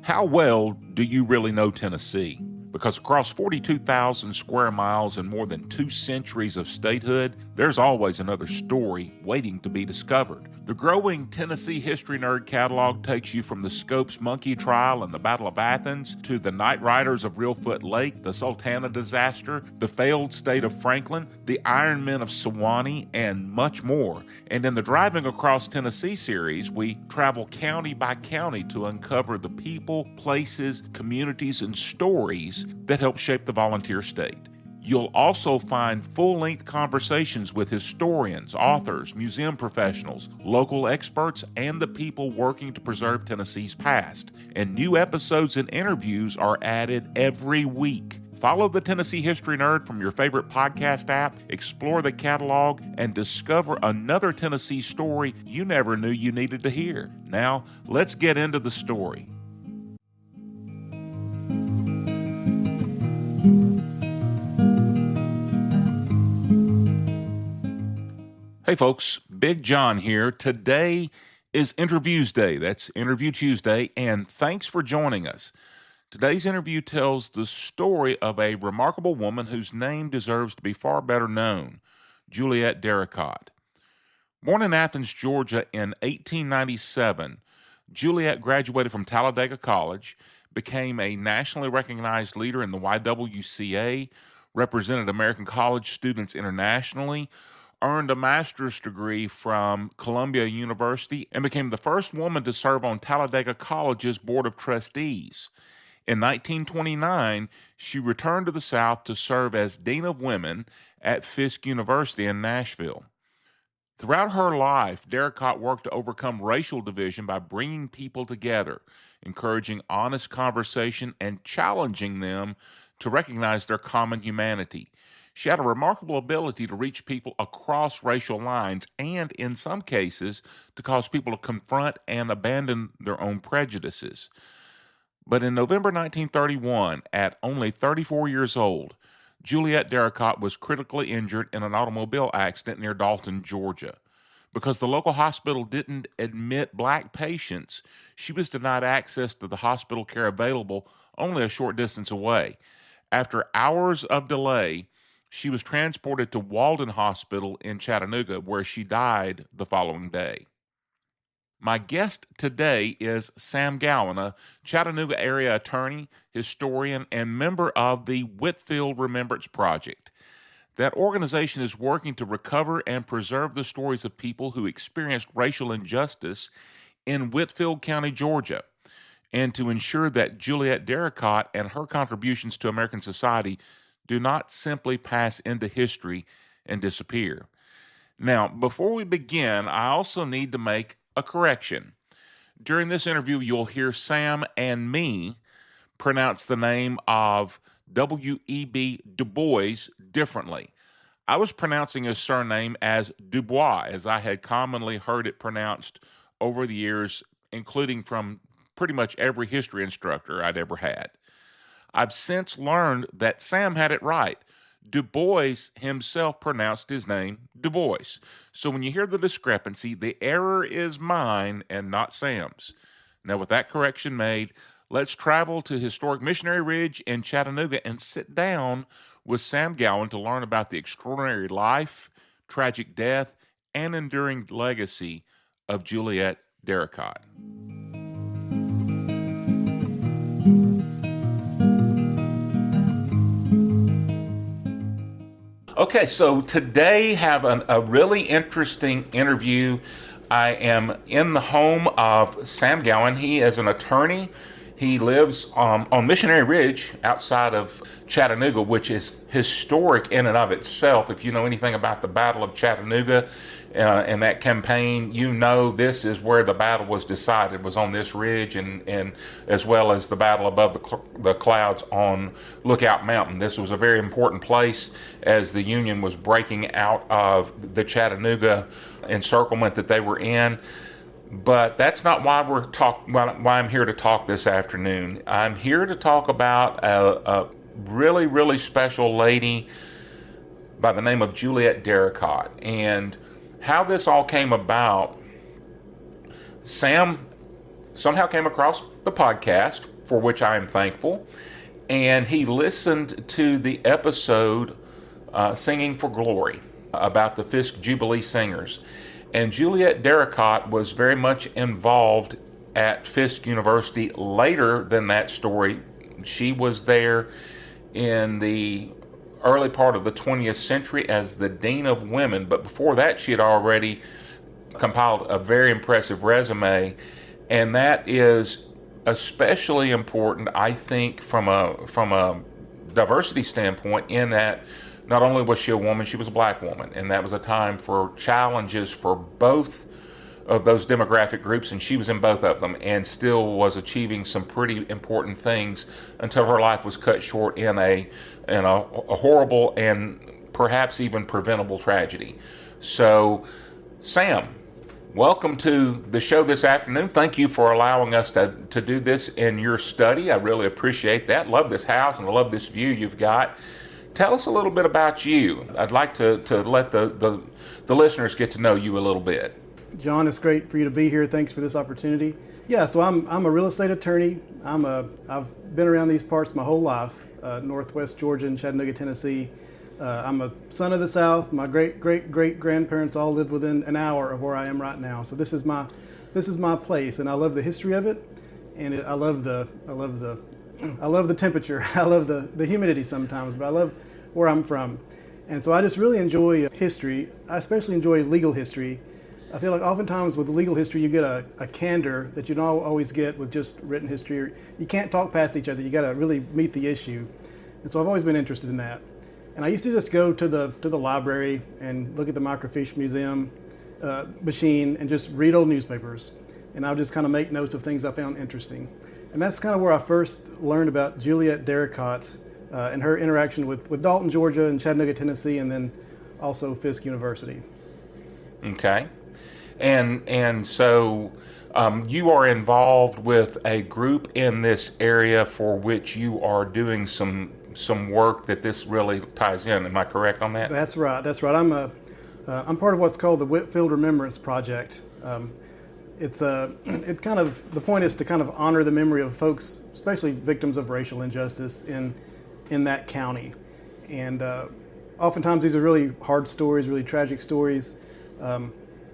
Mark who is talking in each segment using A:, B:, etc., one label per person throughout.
A: How well do you really know Tennessee? Because across 42,000 square miles and more than 2 centuries of statehood, there's always another story waiting to be discovered. The growing Tennessee History Nerd catalog takes you from the Scopes monkey trial and the Battle of Athens to the Night Riders of Reelfoot Lake, the Sultana disaster, the failed state of Franklin, the Iron Men of Sewanee, and much more. And in the Driving Across Tennessee series, we travel county by county to uncover the people, places, communities, and stories that help shape the volunteer state. You'll also find full-length conversations with historians, authors, museum professionals, local experts, and the people working to preserve Tennessee's past. And new episodes and interviews are added every week. Follow the Tennessee History Nerd from your favorite podcast app, explore the catalog, and discover another Tennessee story you never knew you needed to hear. Now, let's get into the story. Hey folks, Big John here. Today is Interviews Day. That's Interview Tuesday, and thanks for joining us. Today's interview tells the story of a remarkable woman whose name deserves to be far better known, Juliette Derricotte. Born in Athens, Georgia in 1897, Juliette graduated from Talladega College, became a nationally recognized leader in the YWCA, represented American college students internationally, earned a master's degree from Columbia University, and became the first woman to serve on Talladega College's Board of Trustees. In 1929, she returned to the South to serve as Dean of Women at Fisk University in Nashville. Throughout her life, Derricotte worked to overcome racial division by bringing people together, encouraging honest conversation, and challenging them to recognize their common humanity. She had a remarkable ability to reach people across racial lines and, in some cases, to cause people to confront and abandon their own prejudices. But in November 1931, at only 34 years old, Juliette Derricotte was critically injured in an automobile accident near Dalton, Georgia. Because the local hospital didn't admit black patients, she was denied access to the hospital care available only a short distance away. After hours of delay, she was transported to Walden Hospital in Chattanooga, where she died the following day. My guest today is Sam Gowin, a Chattanooga area attorney, historian, and member of the Whitfield Remembrance Project. That organization is working to recover and preserve the stories of people who experienced racial injustice in Whitfield County, Georgia, and to ensure that Juliette Derricotte and her contributions to American society do not simply pass into history and disappear. Now, before we begin, I also need to make a correction. During this interview, you'll hear Sam and me pronounce the name of W.E.B. Du Bois differently. I was pronouncing his surname as Dubois, as I had commonly heard it pronounced over the years, including from pretty much every history instructor I'd ever had. I've since learned that Sam had it right. Du Bois himself pronounced his name Du Bois. So when you hear the discrepancy, the error is mine and not Sam's. Now, with that correction made, let's travel to historic Missionary Ridge in Chattanooga and sit down with Sam Gowin to learn about the extraordinary life, tragic death, and enduring legacy of Juliette Derricotte. Okay, so today have a really interesting interview. I am in the home of Sam Gowin. He is an attorney. He lives on Missionary Ridge outside of Chattanooga, which is historic in and of itself. If you know anything about the Battle of Chattanooga and that campaign, you know this is where the battle was decided, was on this ridge, and as well as the battle above the clouds on Lookout Mountain. This was a very important place as the Union was breaking out of the Chattanooga encirclement that they were in. But that's not why why I'm here to talk this afternoon. I'm here to talk about a really, really special lady by the name of Juliette Derricotte, and how this all came about. Sam somehow came across the podcast, for which I am thankful. And he listened to the episode Singing for Glory about the Fisk Jubilee Singers. And Juliette Derricotte was very much involved at Fisk University later than that story. She was there in the early part of the 20th century as the Dean of Women, but before that she had already compiled a very impressive resume, and that is especially important, I think, from a diversity standpoint, in that not only was she a woman, she was a black woman, and that was a time for challenges for both of those demographic groups, and she was in both of them and still was achieving some pretty important things until her life was cut short in a horrible and perhaps even preventable tragedy. So, Sam, welcome to the show this afternoon. Thank you for allowing us to do this in your study. I really appreciate that. Love this house and I love this view you've got. Tell us a little bit about you. I'd like to let the listeners get to know you a little bit.
B: John, it's great for you to be here. Thanks for this opportunity. Yeah, so I'm a real estate attorney. I've been around these parts my whole life, Northwest Georgia and Chattanooga, Tennessee. I'm a son of the South. My great grandparents all lived within an hour of where I am right now. So this is my place, and I love the history of it, and I love the temperature. I love the humidity sometimes, but I love where I'm from, and so I just really enjoy history. I especially enjoy legal history. I feel like oftentimes with legal history, you get a candor that you don't always get with just written history. You can't talk past each other. You got to really meet the issue. And so I've always been interested in that. And I used to just go to the library and look at the microfiche museum machine and just read old newspapers. And I would just kind of make notes of things I found interesting. And that's kind of where I first learned about Juliette Derricotte and her interaction with Dalton, Georgia, and Chattanooga, Tennessee, and then also Fisk University.
A: Okay. And so you are involved with a group in this area for which you are doing some work that this really ties in. Am I correct on that?
B: That's right. I'm part of what's called the Whitfield Remembrance Project. The point is to kind of honor the memory of folks, especially victims of racial injustice in that county. And oftentimes these are really hard stories, really tragic stories.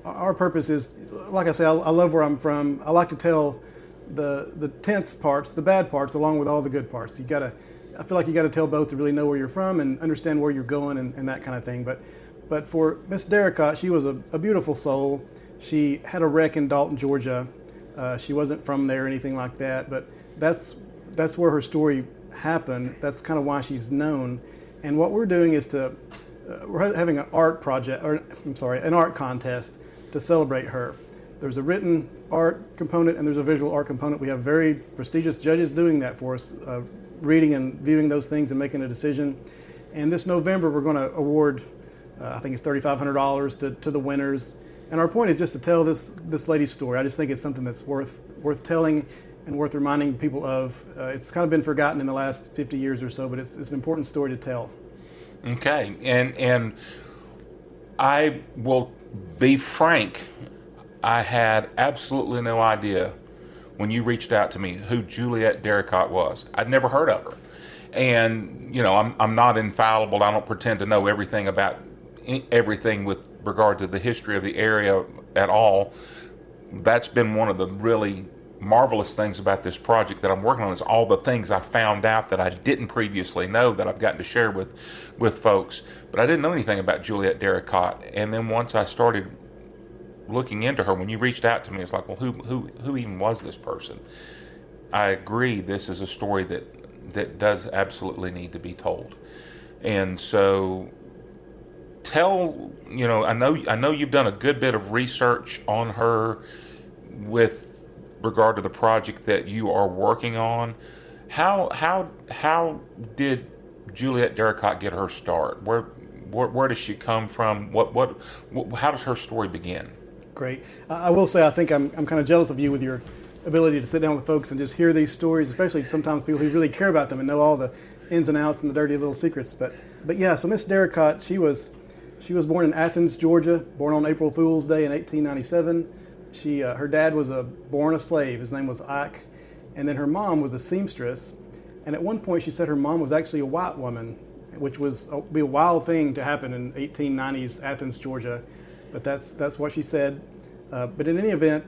B: Our purpose is, like I say, I love where I'm from. I like to tell the tense parts, the bad parts, along with all the good parts. I feel like you got to tell both to really know where you're from and understand where you're going and that kind of thing. But for Miss Derricotte, she was a beautiful soul. She had a wreck in Dalton, Georgia. She wasn't from there or anything like that, but that's where her story happened. That's kind of why she's known. And what we're doing is we're having an art contest to celebrate her. There's a written art component and there's a visual art component. We have very prestigious judges doing that for us, reading and viewing those things and making a decision. And this November we're going to award, I think it's $3,500 to the winners. And our point is just to tell this lady's story. I just think it's something that's worth telling and worth reminding people of. It's kind of been forgotten in the last 50 years or so, but it's an important story to tell.
A: Okay, and I will be frank, I had absolutely no idea when you reached out to me who Juliette Derricotte was. I'd never heard of her. And, I'm not infallible. I don't pretend to know everything about everything with regard to the history of the area at all. That's been one of the really marvelous things about this project that I'm working on, is all the things I found out that I didn't previously know that I've gotten to share with folks. But I didn't know anything about Juliette Derricotte. And then once I started looking into her, when you reached out to me, it's like, well, who even was this person? I agree, this is a story that does absolutely need to be told. And so I know you've done a good bit of research on her with regard to the project that you are working on. How did Juliette Derricotte get her start? Where does she come from? How does her story begin?
B: Great. I will say I think I'm kind of jealous of you with your ability to sit down with folks and just hear these stories, especially sometimes people who really care about them and know all the ins and outs and the dirty little secrets. But yeah, so Miss Derricotte, she was born in Athens, Georgia, born on April Fool's Day in 1897. Her dad was born a slave. His name was Ike, And then her mom was a seamstress. And at one point she said her mom was actually a white woman, which was be a wild thing to happen in 1890s Athens, Georgia. But that's what she said. But in any event,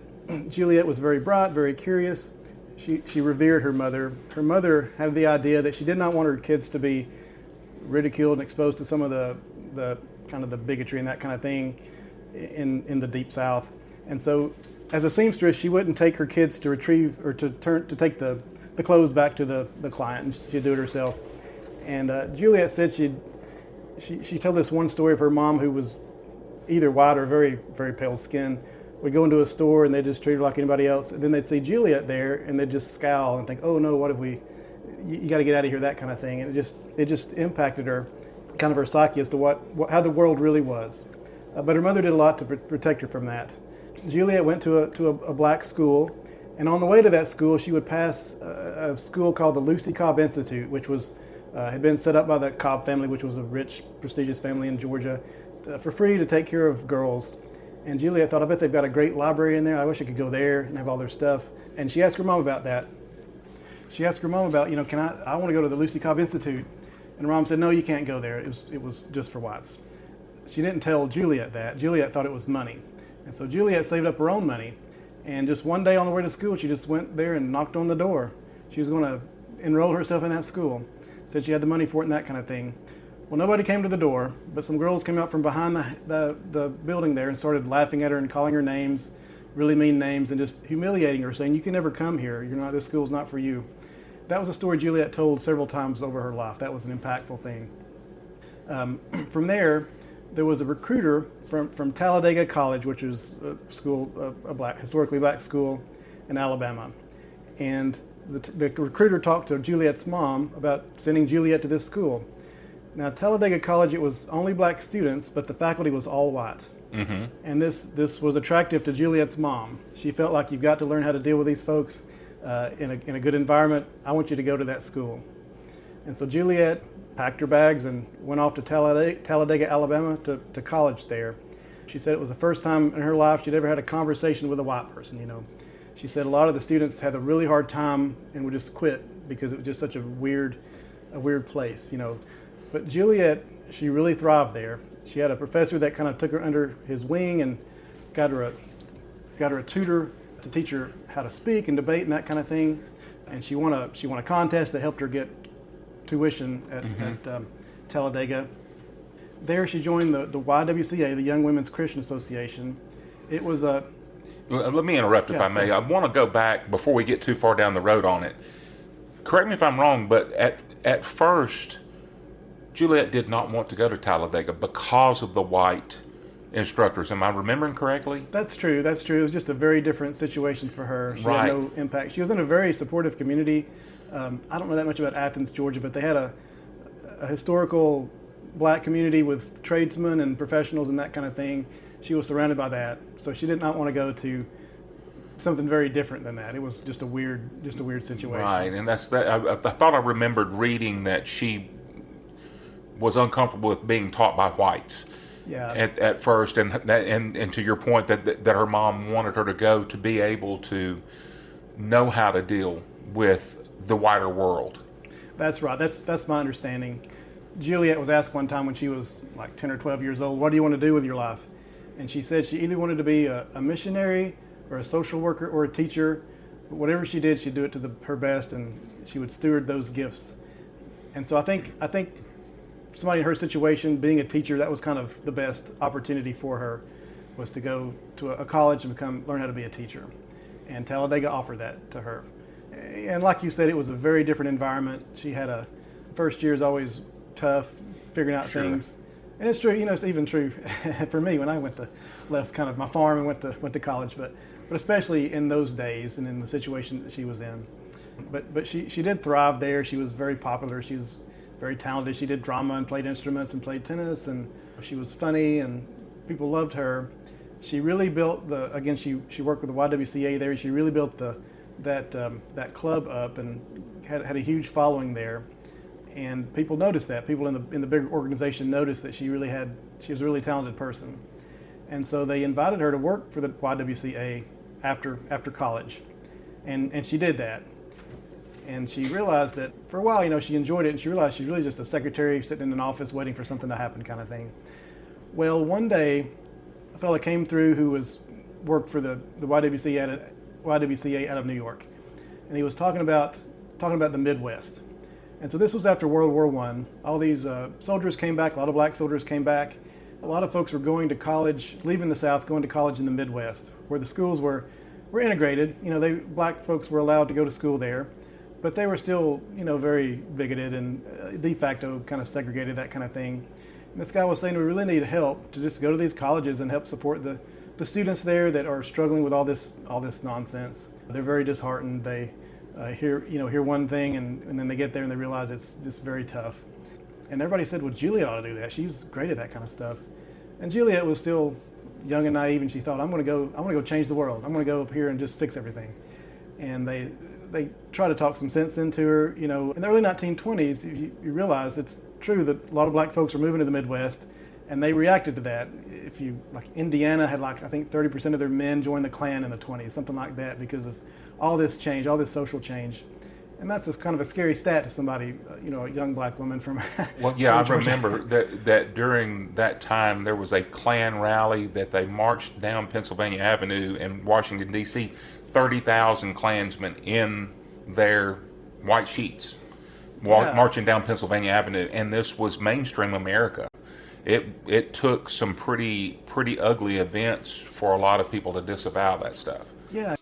B: Juliette was very bright, very curious. She revered her mother. Her mother had the idea that she did not want her kids to be ridiculed and exposed to some of the kind of the bigotry and that kind of thing in the Deep South. And so as a seamstress, she wouldn't take her kids to retrieve or to take the clothes back to the client, and she'd do it herself. And Juliette said she told this one story of her mom, who was either white or very, very pale skin, would go into a store and they just treat her like anybody else. And then they'd see Juliette there and they'd just scowl and think, oh no, what have we, you got to get out of here, that kind of thing. And it just impacted her, kind of her psyche as to how the world really was. But her mother did a lot to protect her from that. Juliette went to a black school, and on the way to that school, she would pass a school called the Lucy Cobb Institute, which was had been set up by the Cobb family, which was a rich, prestigious family in Georgia, for free to take care of girls. And Juliette thought, I bet they've got a great library in there. I wish I could go there and have all their stuff. And she asked her mom about that. She asked her mom about, I want to go to the Lucy Cobb Institute. And her mom said, no, you can't go there. It was just for whites. She didn't tell Juliette that. Juliette thought it was money. And so Juliette saved up her own money. And just one day on the way to school, she just went there and knocked on the door. She was going to enroll herself in that school. Said she had the money for it and that kind of thing. Well, nobody came to the door, but some girls came out from behind the building there and started laughing at her and calling her names, really mean names, and just humiliating her, saying, you can never come here. This school's not for you. That was a story Juliette told several times over her life. That was an impactful thing. From there was a recruiter from Talladega College, which is a school, historically black school in Alabama. And the recruiter talked to Juliette's mom about sending Juliette to this school. Now, Talladega College, it was only black students, but the faculty was all white. Mm-hmm. And this was attractive to Juliette's mom. She felt like, you've got to learn how to deal with these folks in a good environment. I want you to go to that school. And so Juliette packed her bags and went off to Talladega, Alabama to college there. She said it was the first time in her life she'd ever had a conversation with a white person, She said a lot of the students had a really hard time and would just quit because it was just such a weird place, But Juliette, she really thrived there. She had a professor that kind of took her under his wing and got her a tutor to teach her how to speak and debate and that kind of thing. And she won a contest that helped her get tuition at Talladega. There she joined the YWCA, the Young Women's Christian Association. It was a...
A: Let me interrupt if I may. I want to go back before we get too far down the road on it. Correct me if I'm wrong, but at first, Juliette did not want to go to Talladega because of the white instructors. Am I remembering correctly?
B: That's true. It was just a very different situation for her. She had no impact. She was in a very supportive community. I don't know that much about Athens, Georgia, but they had a historical black community with tradesmen and professionals and that kind of thing. She was surrounded by that, so she did not want to go to something very different than that. It was just a weird situation.
A: Right, and that's that. I thought I remembered reading that she was uncomfortable with being taught by whites.
B: Yeah.
A: At first, and to your point that her mom wanted her to go to be able to know how to deal with the wider world. That's
B: right. That's my understanding. Juliette was asked one time when she was like 10 or 12 years old, what do you want to do with your life? And she said she either wanted to be a missionary or a social worker or a teacher. But whatever she did, she'd do it to her best, and she would steward those gifts. And so I think somebody in her situation, being a teacher, that was kind of the best opportunity for her, was to go to a college and learn how to be a teacher. And Talladega offered that to her. And like you said, it was a very different environment. She had first year is always tough, figuring out things. And it's true, it's even true for me when I left kind of my farm and went to college, but especially in those days and in the situation that she was in. But she did thrive there. She was very popular. She was very talented. She did drama and played instruments and played tennis, and she was funny and people loved her. She really built she worked with the YWCA there. She really built that club up and had a huge following there. And people noticed that. People in the big organization noticed that she was a really talented person. And so they invited her to work for the YWCA after college. And she did that. And she realized that for a while, she enjoyed it, and she realized she's really just a secretary sitting in an office waiting for something to happen kind of thing. Well, one day, a fella came through who worked for the YWCA out of New York, and he was talking about the Midwest. And so this was after World War I. All these soldiers came back, a lot of black soldiers came back. A lot of folks were going to college, leaving the South, going to college in the Midwest, where the schools were integrated. Black folks were allowed to go to school there, but they were still, very bigoted and de facto kind of segregated, that kind of thing. And this guy was saying we really need help to just go to these colleges and help support the students there that are struggling with all this nonsense. They're very disheartened. They hear one thing and then they get there and they realize it's just very tough. And everybody said, well, Juliette ought to do that. She's great at that kind of stuff. And Juliette was still young and naive, and she thought, I'm going to go change the world. I'm going to go up here and just fix everything. And they try to talk some sense into her. In the early 1920s, you realize it's true that a lot of black folks were moving to the Midwest, and they reacted to that. Indiana had I think 30% of their men joined the Klan in the 20s, something like that, because of all this change, all this social change. And that's just kind of a scary stat to somebody, a young black woman from.
A: Well, yeah, I remember that during that time there was a Klan rally that they marched down Pennsylvania Avenue in Washington, D.C., 30,000 Klansmen in their white sheets marching down Pennsylvania Avenue, and this was mainstream America. It took some pretty ugly events for a lot of people to disavow that stuff.
B: Yeah.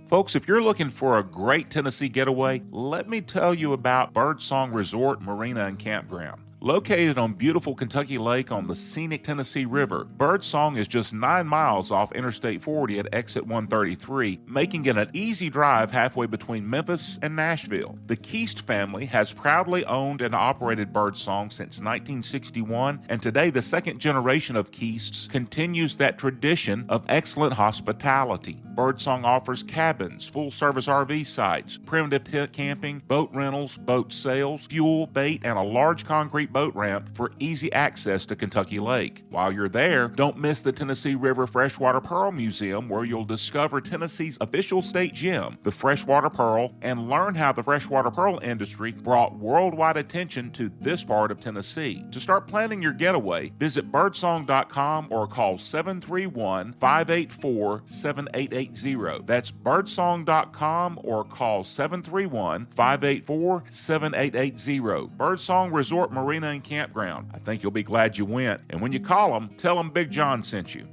A: Folks, if you're looking for a great Tennessee getaway, let me tell you about Birdsong Resort, Marina, and Campground. Located on beautiful Kentucky Lake on the scenic Tennessee River, Birdsong is just 9 miles off Interstate 40 at exit 133, making it an easy drive halfway between Memphis and Nashville. The Keast family has proudly owned and operated Birdsong since 1961, and today the second generation of Keasts continues that tradition of excellent hospitality. Birdsong offers cabins, full-service RV sites, primitive tent camping, boat rentals, boat sales, fuel, bait, and a large concrete boat ramp for easy access to Kentucky Lake. While you're there, don't miss the Tennessee River Freshwater Pearl Museum, where you'll discover Tennessee's official state gem, the freshwater pearl, and learn how the freshwater pearl industry brought worldwide attention to this part of Tennessee. To start planning your getaway, visit birdsong.com or call 731-584-7880. That's birdsong.com or call 731-584-7880. Birdsong Resort Marina and Campground. I think you'll be glad you went. And when you call them, tell them Big John sent you.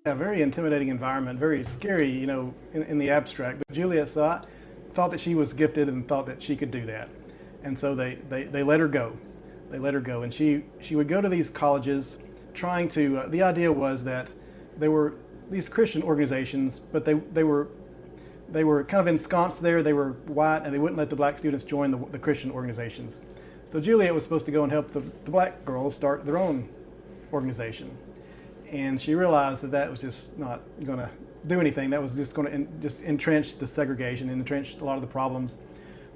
B: A very intimidating environment, very scary, in the abstract. But Juliette thought that she was gifted and thought that she could do that. And so they let her go. They let her go. And she would go to these colleges trying to, the idea was that they were these Christian organizations, but they were kind of ensconced there. They were white, and they wouldn't let the black students join the Christian organizations. So Juliette was supposed to go and help the black girls start their own organization. And she realized that was just not going to do anything. That was just going to just entrench the segregation and entrench a lot of the problems.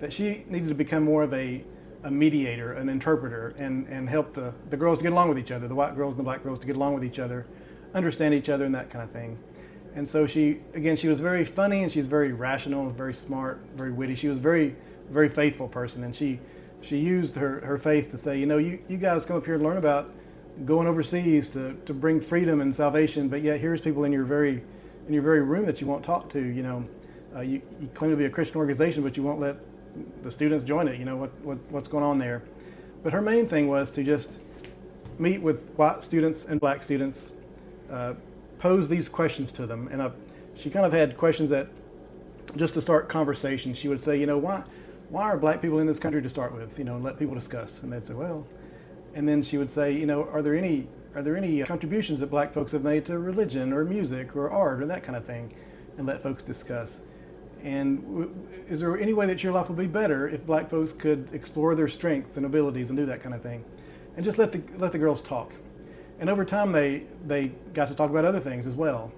B: That she needed to become more of a mediator, an interpreter, and help the girls to get along with each other, the white girls and the black girls to get along with each other, understand each other, and that kind of thing. And so she was very funny, and she's very rational, very smart, very witty. She was a very, very faithful person, and she used her faith to say, you guys come up here and learn about going overseas to bring freedom and salvation, but yet here's people in your very room that you won't talk to. You claim to be a Christian organization, but you won't let the students join it. What's going on there? But her main thing was to just meet with white students and black students, pose these questions to them, and she kind of had questions that just to start conversation. She would say, why are black people in this country to start with? And let people discuss. And they'd say, well. And then she would say, are there any contributions that black folks have made to religion or music or art or that kind of thing, and let folks discuss. And is there any way that your life would be better if black folks could explore their strengths and abilities and do that kind of thing, and just let the girls talk. And over time, they got to talk about other things as well.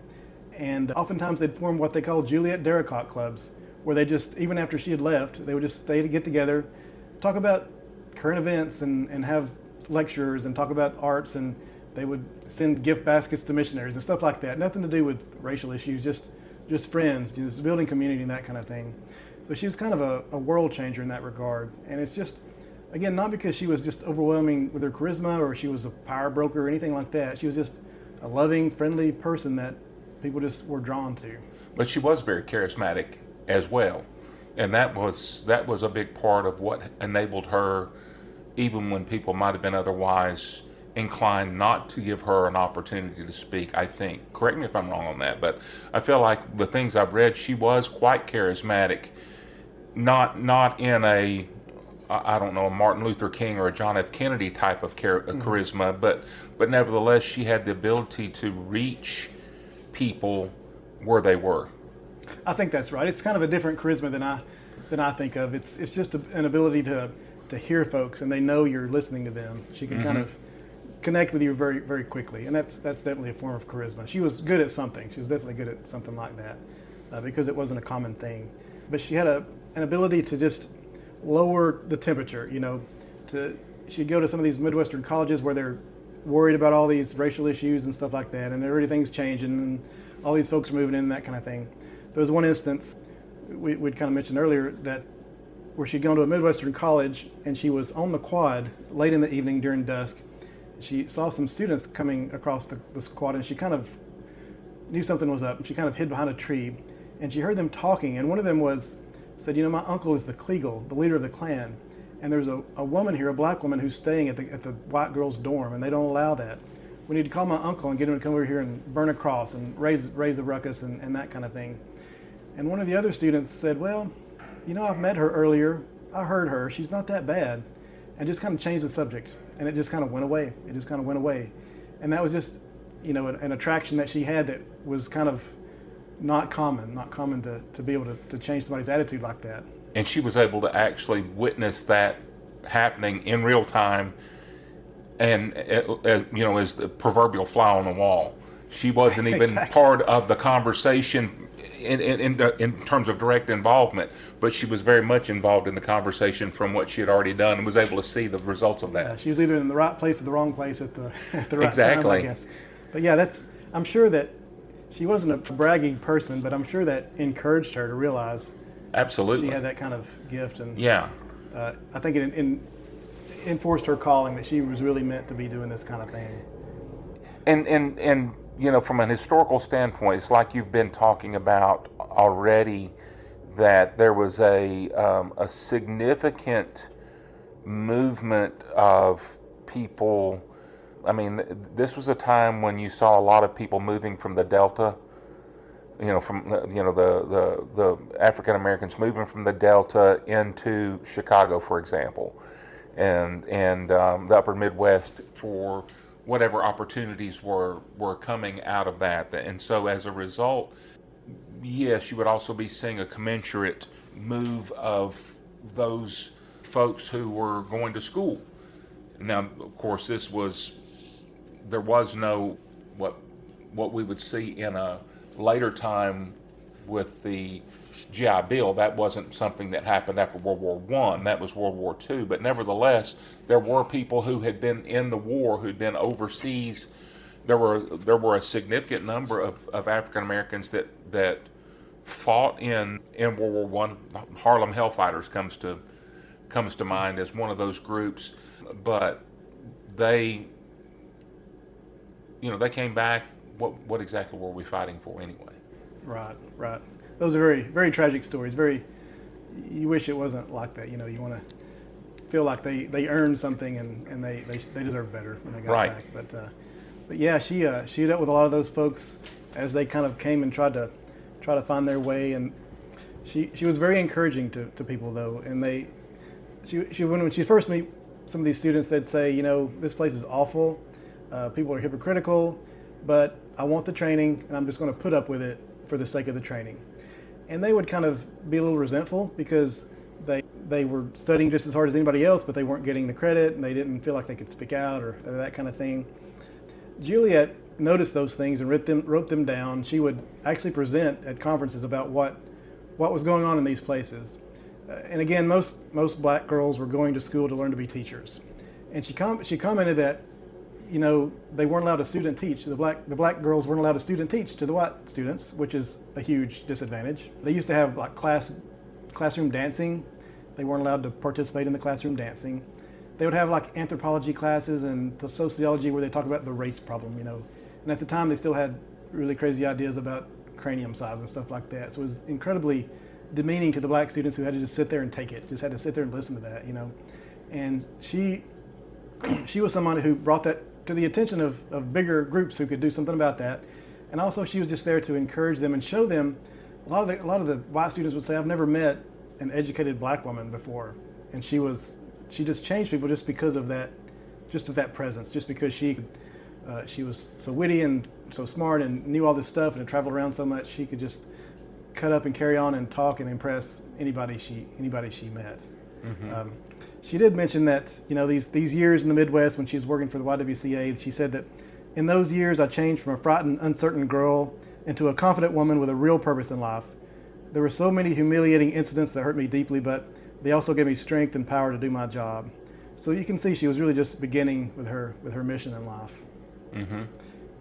B: And oftentimes they'd form what they call Juliette Derricotte clubs, where they just, even after she had left, they would just stay to get together, talk about current events and have lecturers and talk about arts, and they would send gift baskets to missionaries and stuff like that. Nothing to do with racial issues, just friends, just building community and that kind of thing. So she was kind of a world changer in that regard. And it's just, again, not because she was just overwhelming with her charisma or she was a power broker or anything like that. She was just a loving, friendly person that people just were drawn to.
A: But she was very charismatic as well. And that was a big part of what enabled her, even when people might have been otherwise inclined not to give her an opportunity to speak, I think. Correct me if I'm wrong on that, but I feel like the things I've read, she was quite charismatic, not in a, I don't know, a Martin Luther King or a John F. Kennedy type of charisma, but nevertheless, she had the ability to reach people where they were.
B: I think that's right. It's kind of a different charisma than I think of. It's just an ability to hear folks, and they know you're listening to them. She can kind of connect with you very, very quickly, and that's definitely a form of charisma. She was good at something. She was definitely good at something like that because it wasn't a common thing. But she had an ability to just lower the temperature. She'd go to some of these Midwestern colleges where they're worried about all these racial issues and stuff like that, and everything's changing, and all these folks are moving in and that kind of thing. There was one instance we'd kind of mentioned earlier that where she'd gone to a Midwestern college, and she was on the quad late in the evening during dusk. She saw some students coming across the quad, and she kind of knew something was up, and she kind of hid behind a tree, and she heard them talking, and one of them said, my uncle is the Kliegel, the leader of the Klan, and there's a woman here, a black woman, who's staying at the white girls' dorm, and they don't allow that. We need to call my uncle and get him to come over here and burn a cross and raise a ruckus and that kind of thing. And one of the other students said, well, I've met her earlier. I heard her. She's not that bad. And just kind of changed the subject. And it just kind of went away. And that was just, an attraction that she had that was kind of not common to be able to change somebody's attitude like that.
A: And she was able to actually witness that happening in real time, and as the proverbial fly on the wall. She wasn't even part of the conversation in terms of direct involvement, but she was very much involved in the conversation from what she had already done and was able to see the results of that.
B: Yeah, she was either in the right place or the wrong place at the right time, I guess. But yeah, I'm sure that she wasn't a bragging person, but I'm sure that encouraged her to realize
A: absolutely
B: she had that kind of gift. And
A: yeah,
B: I think it enforced her calling that she was really meant to be doing this kind of thing.
A: And from an historical standpoint, it's like you've been talking about already, that there was a significant movement of people. I mean, this was a time when you saw a lot of people moving from the Delta, from the African Americans moving from the Delta into Chicago, for example, and the Upper Midwest for whatever opportunities were coming out of that. And so as a result, yes, you would also be seeing a commensurate move of those folks who were going to school. Now, of course, there was no what we would see in a later time with the GI Bill. That wasn't something that happened after World War I. That was World War II. But nevertheless, there were people who had been in the war, who'd been overseas. There were a significant number of African Americans that fought in World War I. Harlem Hellfighters comes to mind as one of those groups. But they came back. What exactly were we fighting for anyway? Right.
B: Those are very, very tragic stories. You wish it wasn't like that. You want to feel like they earned something and they deserve better when they got back. But yeah, she dealt with a lot of those folks as they kind of came and tried to find their way. And she was very encouraging to people though. And when she first meet some of these students, they'd say, this place is awful. People are hypocritical, but I want the training, and I'm just going to put up with it for the sake of the training. And they would kind of be a little resentful because they were studying just as hard as anybody else, but they weren't getting the credit, and they didn't feel like they could speak out or that kind of thing. Juliette noticed those things and wrote them down. She would actually present at conferences about what was going on in these places. And again, most black girls were going to school to learn to be teachers. And she commented that, they weren't allowed to student teach. The black girls weren't allowed to student teach to the white students, which is a huge disadvantage. They used to have like classroom dancing. They weren't allowed to participate in the classroom dancing. They would have like anthropology classes and the sociology where they talk about the race problem, And at the time they still had really crazy ideas about cranium size and stuff like that. So it was incredibly demeaning to the black students who had to just sit there and take it, just had to sit there and listen to that, And she was someone who brought that to the attention of bigger groups who could do something about that. And also she was just there to encourage them and show them. A lot of the white students would say, I've never met an educated black woman before. And she just changed people just because of that, just of that presence, just because she was so witty and so smart and knew all this stuff and had traveled around so much, she could just cut up and carry on and talk and impress anybody she met. Mm-hmm. She did mention that, these years in the Midwest when she was working for the YWCA, she said that in those years I changed from a frightened, uncertain girl into a confident woman with a real purpose in life. There were so many humiliating incidents that hurt me deeply, but they also gave me strength and power to do my job. So you can see she was really just beginning with her mission in life. Mm-hmm.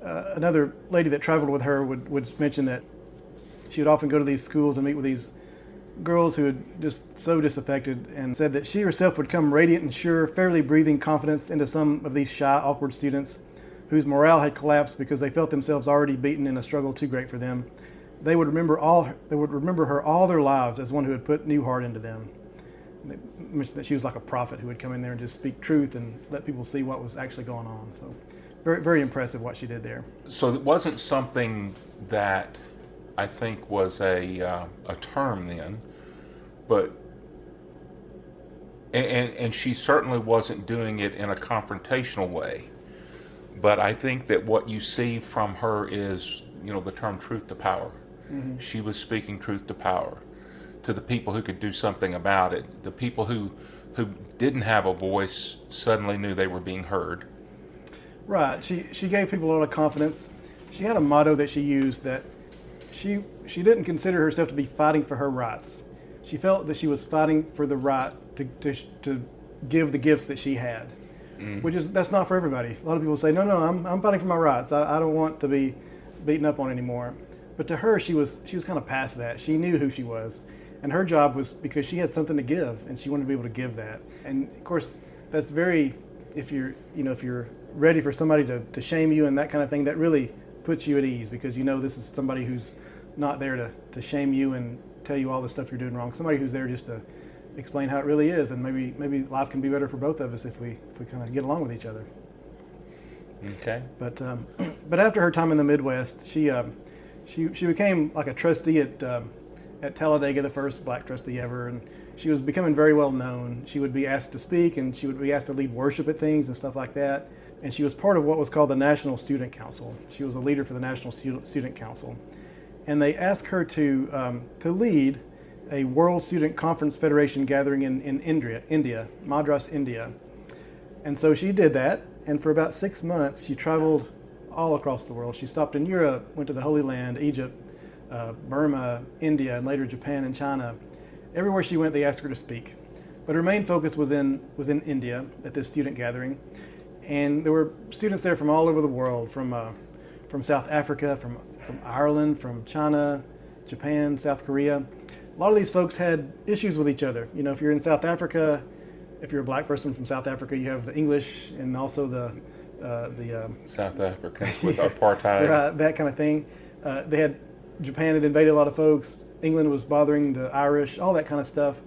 B: Another lady that traveled with her would mention that she would often go to these schools and meet with these girls who had just so disaffected, and said that she herself would come radiant and sure, fairly breathing confidence into some of these shy, awkward students whose morale had collapsed because they felt themselves already beaten in a struggle too great for them. They would remember her all their lives as one who had put new heart into them. And they mentioned that she was like a prophet who would come in there and just speak truth and let people see what was actually going on. So very, very impressive what she did there.
A: So it wasn't something that I think was a term then, but and she certainly wasn't doing it in a confrontational way. But I think that what you see from her is, the term truth to power. Mm-hmm. She was speaking truth to power to the people who could do something about it. The people who didn't have a voice suddenly knew they were being heard.
B: Right. She gave people a lot of confidence. She had a motto that she used that she didn't consider herself to be fighting for her rights. She felt that she was fighting for the right to give the gifts that she had, that's not for everybody. A lot of people say, no, I'm fighting for my rights. I don't want to be beaten up on anymore. But to her, she was kind of past that. She knew who she was, and her job was because she had something to give, and she wanted to be able to give that. And of course, that's very, if you're ready for somebody to shame you and that kind of thing, that really puts you at ease, because this is somebody who's not there to shame you and tell you all the stuff you're doing wrong. Somebody who's there just to explain how it really is, and maybe life can be better for both of us if we kind of get along with each other.
A: Okay.
B: But after her time in the Midwest, she became like a trustee at Talladega, the first black trustee ever, and she was becoming very well known. She would be asked to speak, and she would be asked to lead worship at things and stuff like that. And she was part of what was called the National Student Council. She was a leader for the National Student Council. And they asked her to lead a World Student Conference Federation gathering in India, Madras, India. And so she did that, and for about 6 months she traveled all across the world. She stopped in Europe, went to the Holy Land, Egypt, Burma, India, and later Japan and China. Everywhere she went, they asked her to speak. But her main focus was in India at this student gathering. And there were students there from all over the world, from South Africa, from Ireland, from China, Japan, South Korea. A lot of these folks had issues with each other. If you're in South Africa, if you're a black person from South Africa, you have the English and also the
A: South Africans with apartheid,
B: right, that kind of thing. Japan had invaded a lot of folks. England was bothering the Irish, all that kind of stuff.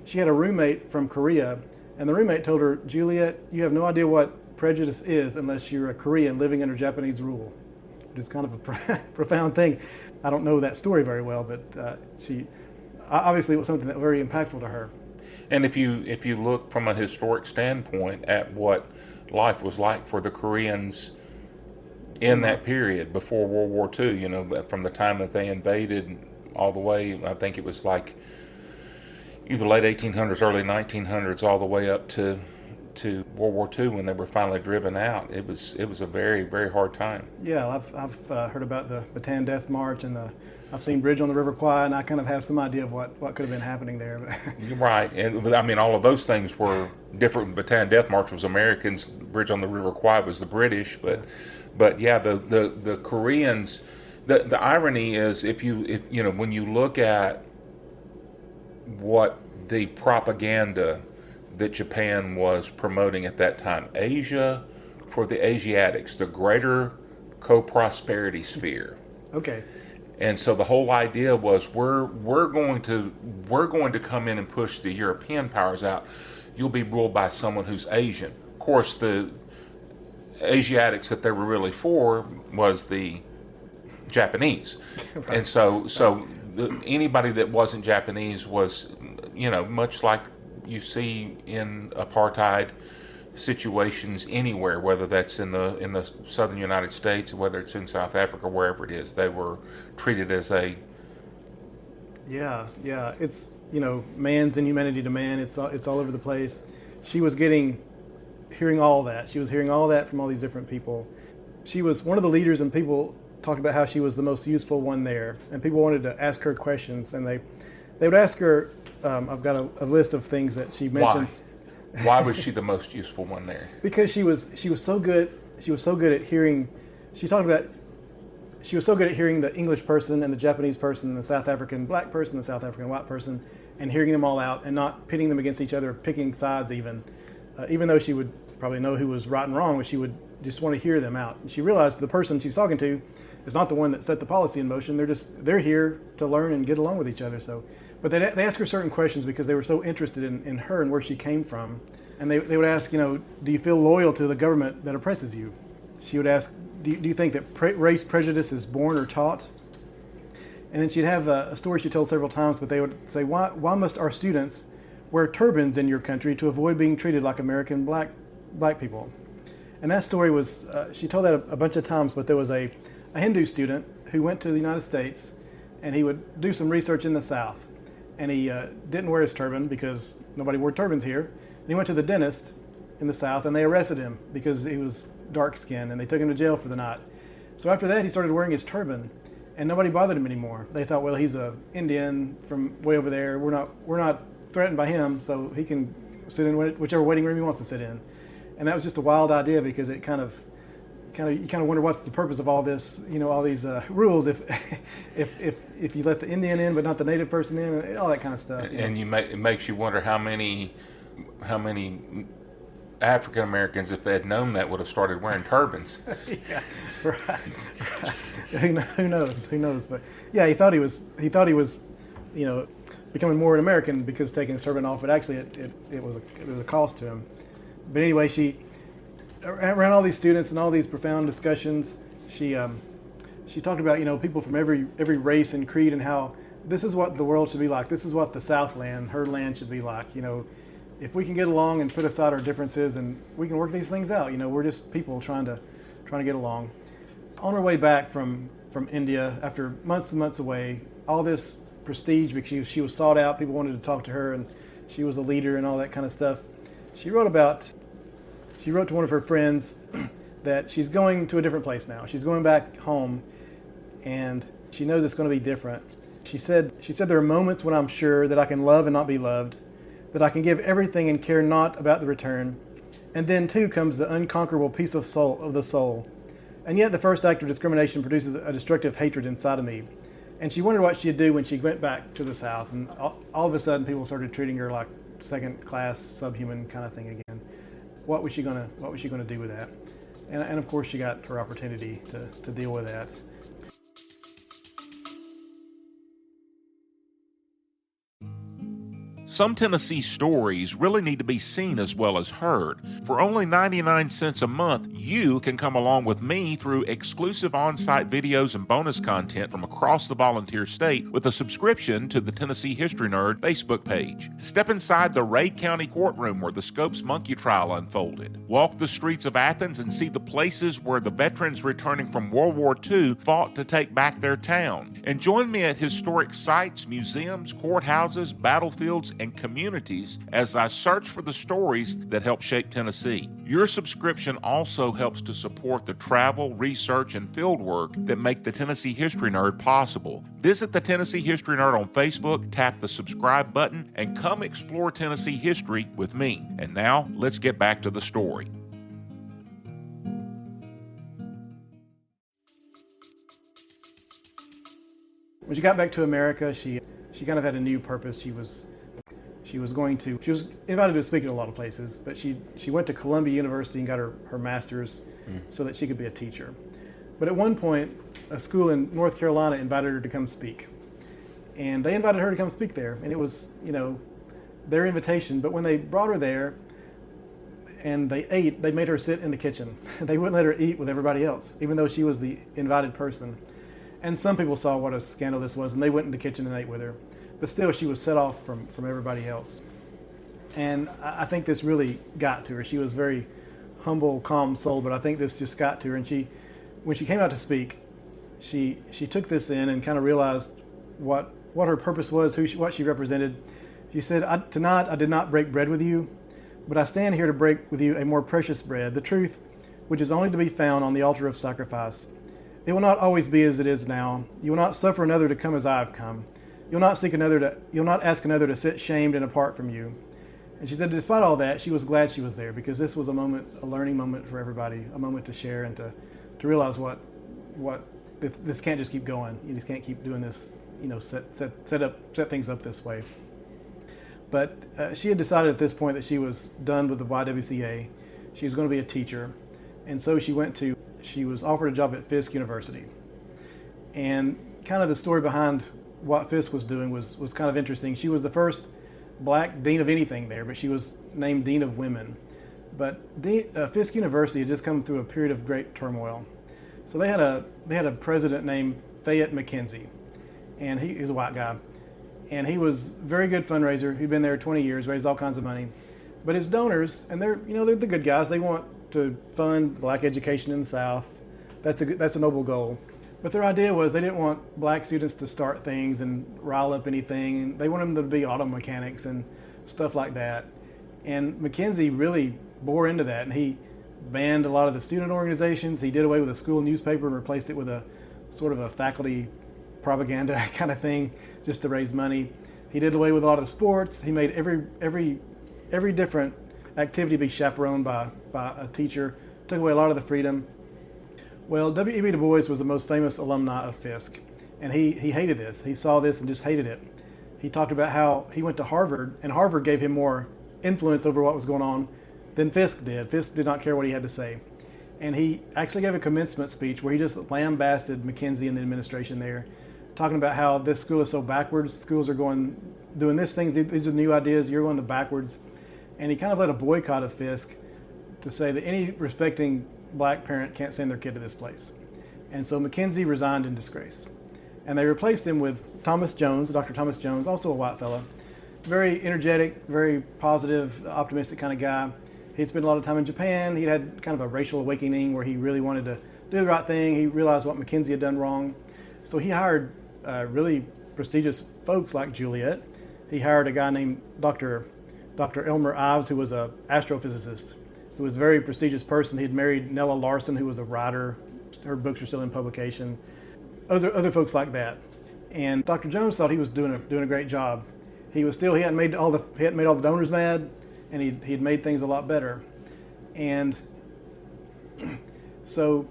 B: She had a roommate from Korea, and the roommate told her, Juliette, you have no idea what prejudice is unless you're a Korean living under Japanese rule. It's kind of a profound thing. I don't know that story very well, but she obviously it was something that was very impactful to her.
A: And if you look from a historic standpoint at what life was like for the Koreans in that period before World War II, from the time that they invaded all the way, I think it was like either late 1800s, early 1900s, all the way up to to World War II when they were finally driven out. It was a very, very hard time.
B: Yeah, I've heard about the Bataan Death March, and I've seen Bridge on the River Kwai, and I kind of have some idea of what could have been happening there.
A: Right, and I mean, all of those things were different. Bataan Death March was Americans. Bridge on the River Kwai was the British. But yeah, the Koreans. The irony is, if when you look at what the propaganda that Japan was promoting at that time, Asia for the Asiatics, the greater co-prosperity sphere.
B: Okay.
A: And so the whole idea was we're going to come in and push the European powers out. You'll be ruled by someone who's Asian. Of course, the Asiatics that they were really for was the Japanese. Right. And so anybody that wasn't Japanese was, much like you see in apartheid situations anywhere, whether that's in the southern United States, whether it's in South Africa, wherever it is, they were treated as a...
B: Yeah, it's, man's inhumanity to man. It's all over the place. She was hearing all that. She was hearing all that from all these different people. She was one of the leaders, and people talked about how she was the most useful one there, and people wanted to ask her questions, and they would ask her. I've got a list of things that she mentions.
A: Why was she the most useful one there?
B: Because she was so good. She was so good at hearing. She talked about. She was so good at hearing the English person and the Japanese person and the South African black person, the South African white person, and hearing them all out and not pitting them against each other, picking sides even though she would probably know who was right and wrong, but she would just want to hear them out. And she realized the person she's talking to is not the one that set the policy in motion. They're here to learn and get along with each other. So, but they asked her certain questions because they were so interested in her and where she came from. And they would ask, do you feel loyal to the government that oppresses you? She would ask, do you think that race prejudice is born or taught? And then she'd have a story she told several times, but they would say, why must our students wear turbans in your country to avoid being treated like American black people? And that story was, she told that a bunch of times, but there was a Hindu student who went to the United States, and he would do some research in the South. And he didn't wear his turban because nobody wore turbans here. And he went to the dentist in the South, and they arrested him because he was dark-skinned, and they took him to jail for the night. So after that, he started wearing his turban, and nobody bothered him anymore. They thought, well, he's an Indian from way over there. We're not threatened by him, so he can sit in whichever waiting room he wants to sit in. And that was just a wild idea because it you kind of wonder what's the purpose of all this, all these rules if you let the Indian in but not the native person in, and all that kind of stuff.
A: And it makes you wonder how many African Americans, if they had known that, would have started wearing turbans.
B: Yeah, right. Who knows? But yeah, he thought he was, becoming more an American because taking his turban off, but actually it was a cost to him. But anyway, she around all these students and all these profound discussions, she talked about people from every race and creed, and how this is what the world should be like. This is what the Southland, her land, should be like. If we can get along and put aside our differences, and we can work these things out. We're just people trying to get along. On her way back from India, after months and months away, all this prestige because she was sought out. People wanted to talk to her, and she was a leader and all that kind of stuff. She wrote to one of her friends that she's going to a different place now. She's going back home, and she knows it's going to be different. She said there are moments when I'm sure that I can love and not be loved, that I can give everything and care not about the return. And then too comes the unconquerable peace of the soul. And yet the first act of discrimination produces a destructive hatred inside of me. And she wondered what she'd do when she went back to the South. And all of a sudden people started treating her like second-class, subhuman kind of thing again. What was she gonna do with that? And of course she got her opportunity to deal with that.
A: Some Tennessee stories really need to be seen as well as heard. For only 99 cents a month, you can come along with me through exclusive on-site videos and bonus content from across the volunteer state with a subscription to the Tennessee History Nerd Facebook page. Step inside the Ray County courtroom where the Scopes monkey trial unfolded. Walk the streets of Athens and see the places where the veterans returning from World War II fought to take back their town. And join me at historic sites, museums, courthouses, battlefields, and and communities as I search for the stories that help shape Tennessee. Your subscription also helps to support the travel, research, and fieldwork that make the Tennessee History Nerd possible. Visit the Tennessee History Nerd on Facebook, tap the subscribe button, and come explore Tennessee history with me. And now, let's get back to the story.
B: When she got back to America, she kind of had a new purpose. She was invited to speak at a lot of places, but she went to Columbia University and got her master's so that she could be a teacher. But at one point, a school in North Carolina invited her to come speak. And they invited her to come speak there. And it was, their invitation. But when they brought her there and they ate, they made her sit in the kitchen. They wouldn't let her eat with everybody else, even though she was the invited person. And some people saw what a scandal this was, and they went in the kitchen and ate with her. But still, she was set off from everybody else. And I think this really got to her. She was very humble, calm soul, but I think this just got to her. And when she came out to speak, she took this in and kind of realized what her purpose was, what she represented. She said, "Tonight I did not break bread with you, but I stand here to break with you a more precious bread, the truth which is only to be found on the altar of sacrifice. It will not always be as it is now. You will not suffer another to come as I have come. You'll not ask another to sit shamed and apart from you." And she said, despite all that, she was glad she was there, because this was a learning moment for everybody, a moment to share and to realize what this can't just keep going. You just can't keep doing this, set things up this way. But she had decided at this point that she was done with the YWCA. She was going to be a teacher, and so she was offered a job at Fisk University. And kind of the story behind what Fisk was doing was kind of interesting. She was the first black dean of anything there, but she was named dean of women. But Fisk University had just come through a period of great turmoil. So they had a president named Fayette McKenzie, and he was a white guy. And he was a very good fundraiser. He'd been there 20 years, raised all kinds of money. But his donors, and they're the good guys, they want to fund black education in the South. That's a noble goal. But their idea was they didn't want black students to start things and rile up anything. They wanted them to be auto mechanics and stuff like that. And McKenzie really bore into that, and he banned a lot of the student organizations. He did away with a school newspaper and replaced it with a sort of a faculty propaganda kind of thing just to raise money. He did away with a lot of the sports. He made every different activity be chaperoned by a teacher, took away a lot of the freedom. Well, W.E.B. Du Bois was the most famous alumni of Fisk, and he hated this. He saw this and just hated it. He talked about how he went to Harvard, and Harvard gave him more influence over what was going on than Fisk did. Fisk did not care what he had to say. And he actually gave a commencement speech where he just lambasted McKenzie and the administration there, talking about how this school is so backwards. Schools are doing this thing, these are new ideas, you're going the backwards. And he kind of led a boycott of Fisk to say that any respecting black parent can't send their kid to this place. And so McKenzie resigned in disgrace. And they replaced him with Thomas Jones, Dr. Thomas Jones, also a white fellow. Very energetic, very positive, optimistic kind of guy. He'd spent a lot of time in Japan. He'd had kind of a racial awakening where he really wanted to do the right thing. He realized what McKenzie had done wrong. So he hired really prestigious folks like Juliette. He hired a guy named Dr. Elmer Ives, who was an astrophysicist, who was a very prestigious person. He'd married Nella Larson, who was a writer. Her books are still in publication. Other folks like that. And Dr. Jones thought he was doing a great job. He hadn't made all the donors mad, and he'd made things a lot better. And so,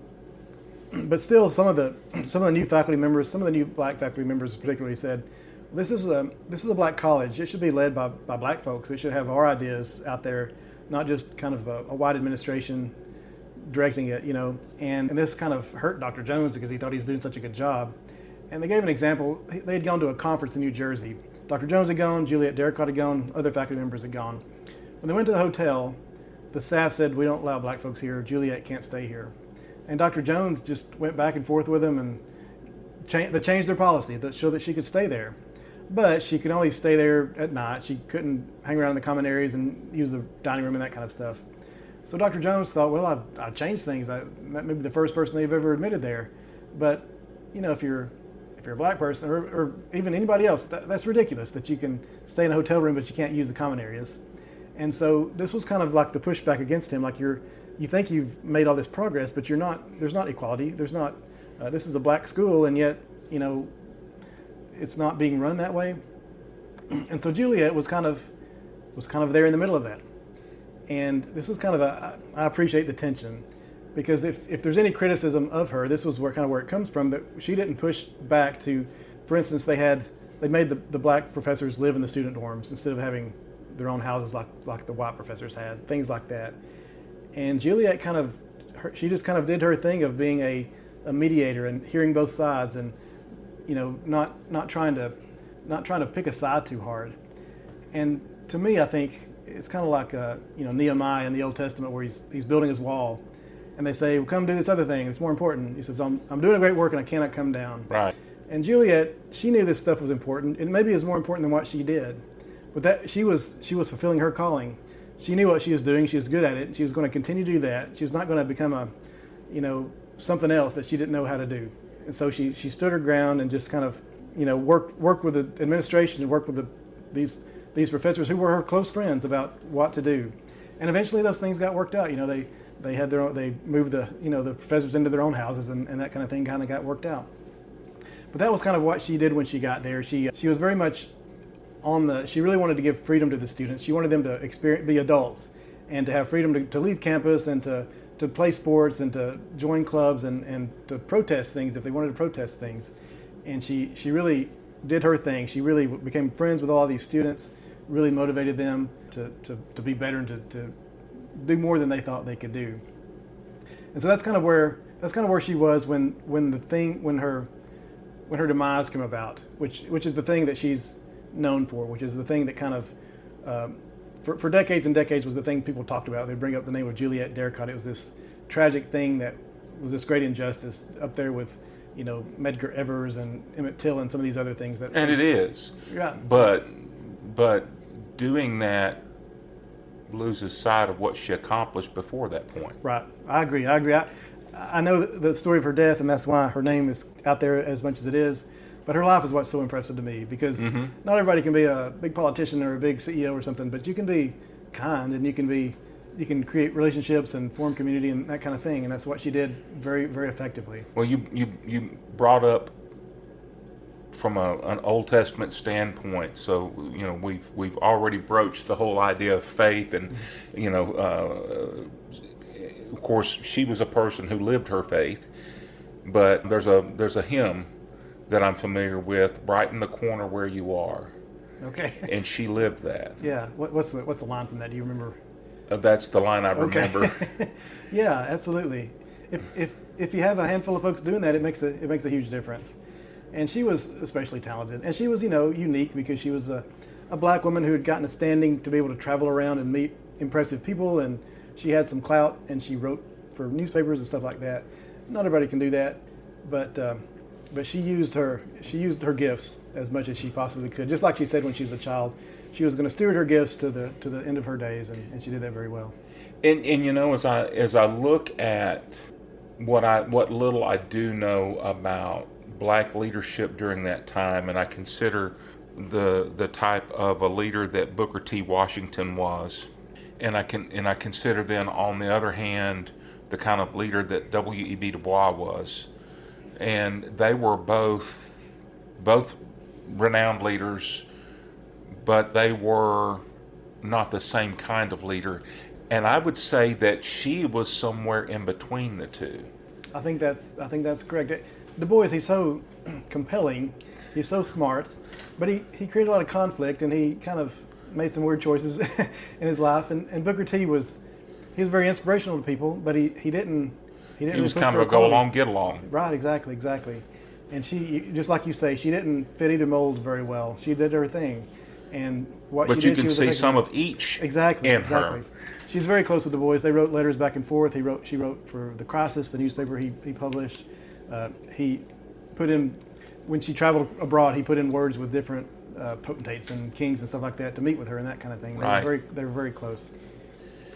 B: but still, some of the new faculty members, some of the new black faculty members particularly said, this is a black college. It should be led by black folks. It should have our ideas out there, not just kind of a white administration directing it, And this kind of hurt Dr. Jones because he thought he was doing such a good job. And they gave an example. They had gone to a conference in New Jersey. Dr. Jones had gone, Juliette Derricotte had gone, other faculty members had gone. When they went to the hotel, the staff said, "We don't allow black folks here. Juliette can't stay here." And Dr. Jones just went back and forth with them, and they changed their policy so that she could stay there. But she could only stay there at night. She couldn't hang around in the common areas and use the dining room and that kind of stuff. So Dr. Jones thought, well, I've changed things. That may be the first person they've ever admitted there. But, if you're if you're a black person or even anybody else, that's ridiculous that you can stay in a hotel room but you can't use the common areas. And so this was kind of like the pushback against him, like you think you've made all this progress, but you're not. There's not equality. There's not. This is a black school, and yet it's not being run that way. And so Juliette was kind of there in the middle of that. And this was kind of I appreciate the tension, because if there's any criticism of her, this was where it comes from, that she didn't push back to, for instance, they made the black professors live in the student dorms instead of having their own houses like the white professors had, things like that. And Juliette she just kind of did her thing of being a mediator and hearing both sides, and not trying to pick a side too hard. And to me, I think it's kind of like Nehemiah in the Old Testament, where he's building his wall, and they say, well, come do this other thing, it's more important. He says, I'm doing a great work and I cannot come down.
A: Right.
B: And Juliette, she knew this stuff was important, and maybe it was more important than what she did, but that she was fulfilling her calling. She knew what she was doing. She was good at it. She was going to continue to do that. She was not going to become something else that she didn't know how to do. And so she stood her ground and just kind of worked with the administration and worked with these professors who were her close friends about what to do. And eventually those things got worked out. They moved the professors into their own houses, and that kind of thing kind of got worked out. But that was kind of what she did when she got there. She was very much she really wanted to give freedom to the students. She wanted them to be adults and to have freedom to leave campus and to play sports and to join clubs and to protest things if they wanted to protest things. And she really did her thing. She really became friends with all these students, really motivated them to be better and to do more than they thought they could do. And so that's kind of where she was when her demise came about, which is the thing that she's known for, which is the thing that kind of for decades and decades was the thing people talked about. They bring up the name of Juliette Derricotte. It was this tragic thing that was this great injustice up there with Medgar Evers and Emmett Till and some of these other things and
A: it is.
B: Yeah.
A: But doing that loses sight of what she accomplished before that point.
B: Right. I agree. I know the story of her death, and that's why her name is out there as much as it is. But her life is what's so impressive to me, because not everybody can be a big politician or a big CEO or something, but you can be kind, and you can create relationships and form community and that kind of thing, and that's what she did very, very effectively.
A: Well, you brought up from an Old Testament standpoint, so we've already broached the whole idea of faith, and of course she was a person who lived her faith. But there's a hymn that I'm familiar with, right in the corner where you are.
B: Okay.
A: And she lived that.
B: Yeah. What's the line from that? Do you remember?
A: That's the line I remember.
B: Okay. Yeah, absolutely. If you have a handful of folks doing that, it makes a huge difference. And she was especially talented, and she was unique because she was a black woman who had gotten a standing to be able to travel around and meet impressive people, and she had some clout, and she wrote for newspapers and stuff like that. Not everybody can do that, but she used her gifts as much as she possibly could. Just like she said when she was a child, she was going to steward her gifts to the end of her days, and she did that very well.
A: And as I look at what little I do know about black leadership during that time, and I consider the type of a leader that Booker T. Washington was, and I consider then on the other hand the kind of leader that W.E.B. Du Bois was. And they were both renowned leaders, but they were not the same kind of leader. And I would say that she was somewhere in between the two.
B: I think that's correct. Du Bois, he's so compelling, he's so smart, but he created a lot of conflict, and he kind of made some weird choices in his life. And Booker T was very inspirational to people, but he didn't. He
A: was kind of a go along, get along.
B: Right, exactly. And she, just like you say, she didn't fit either mold very well. She did her thing, and
A: but you can see some of each.
B: Exactly.
A: Her.
B: She's very close with Du Bois. They wrote letters back and forth. She wrote for The Crisis, the newspaper he published. He put in, when she traveled abroad, he put in words with different potentates and kings and stuff like that to meet with her and that kind of thing. They were very close.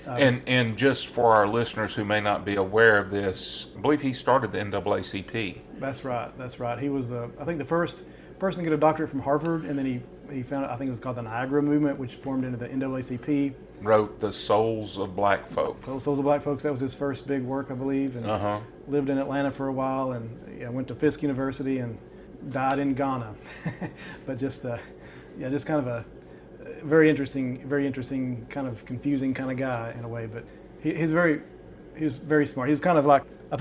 A: And just for our listeners who may not be aware of this, I believe he started the NAACP.
B: That's right. That's right. He was I think the first person to get a doctorate from Harvard, and then he found, I think it was called the Niagara Movement, which formed into the NAACP.
A: Wrote The Souls of Black Folk.
B: Souls of Black Folks, that was his first big work, I believe, and lived in Atlanta for a while, and went to Fisk University and died in Ghana. But just kind of a very interesting, kind of confusing kind of guy in a way. But he was very smart. He was kind of like, I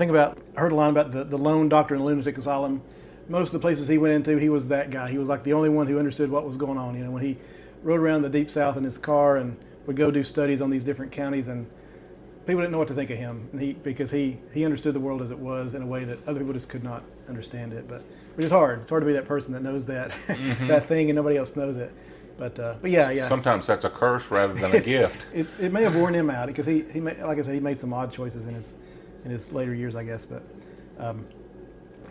B: heard a line about the lone doctor in a lunatic asylum. Most of the places he went into, he was that guy. He was like the only one who understood what was going on. When he rode around the Deep South in his car and would go do studies on these different counties, and people didn't know what to think of him, and because he understood the world as it was in a way that other people just could not understand it. But which is hard. It's hard to be that person that knows that that thing and nobody else knows it. But yeah.
A: Sometimes that's a curse rather than a gift.
B: It may have worn him out because he like I said, he made some odd choices in his later years, I guess. But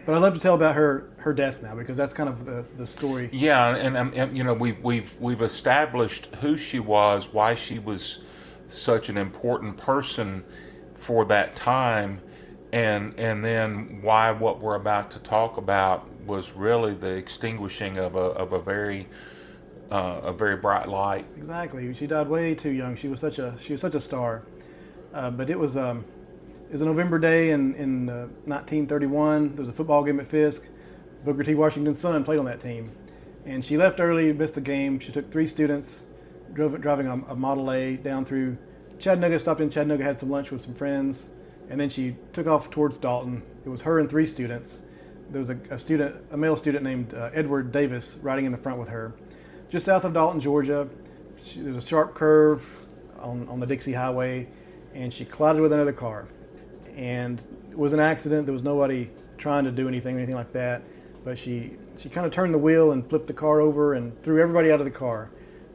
B: I'd love to tell about her death now, because that's kind of the story.
A: Yeah, and we've established who she was, why she was such an important person for that time, and then why what we're about to talk about was really the extinguishing of a very bright light.
B: Exactly. She died way too young. She was such a star. But it was a November day in 1931. There was a football game at Fisk. Booker T. Washington's son played on that team. And she left early, missed the game. She took 3 students, driving a Model A down through Chattanooga, stopped in Chattanooga, had some lunch with some friends, and then she took off towards Dalton. It was her and 3 students. There was a male student named Edward Davis riding in the front with her. Just south of Dalton, Georgia, there's a sharp curve on the Dixie Highway, and she collided with another car. And it was an accident. There was nobody trying to do anything like that. But she kind of turned the wheel and flipped the car over and threw everybody out of the car.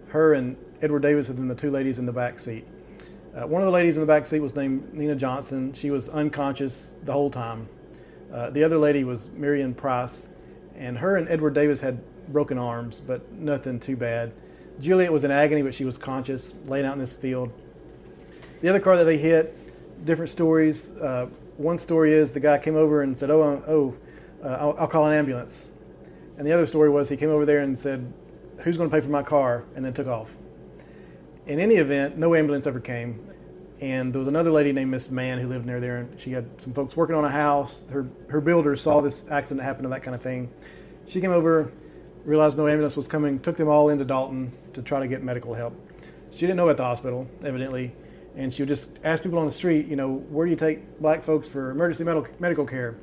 B: Her and Edward Davis, and then the 2 ladies in the back seat. One of the ladies in the back seat was named Nina Johnson. She was unconscious the whole time. The other lady was Marion Price, and her and Edward Davis had broken arms, but nothing too bad. Juliette was in agony, but she was conscious, laying out in this field. The other car that they hit, different stories. One story is the guy came over and said, I'll call an ambulance. And the other story was he came over there and said, who's going to pay for my car? And then took off. In any event, no ambulance ever came. And there was another lady named Miss Mann who lived near there, and she had some folks working on a house. Her builders saw this accident happen and that kind of thing. She came over, realized no ambulance was coming, took them all into Dalton to try to get medical help. She didn't know about the hospital, evidently, and she would just ask people on the street, where do you take black folks for emergency medical care?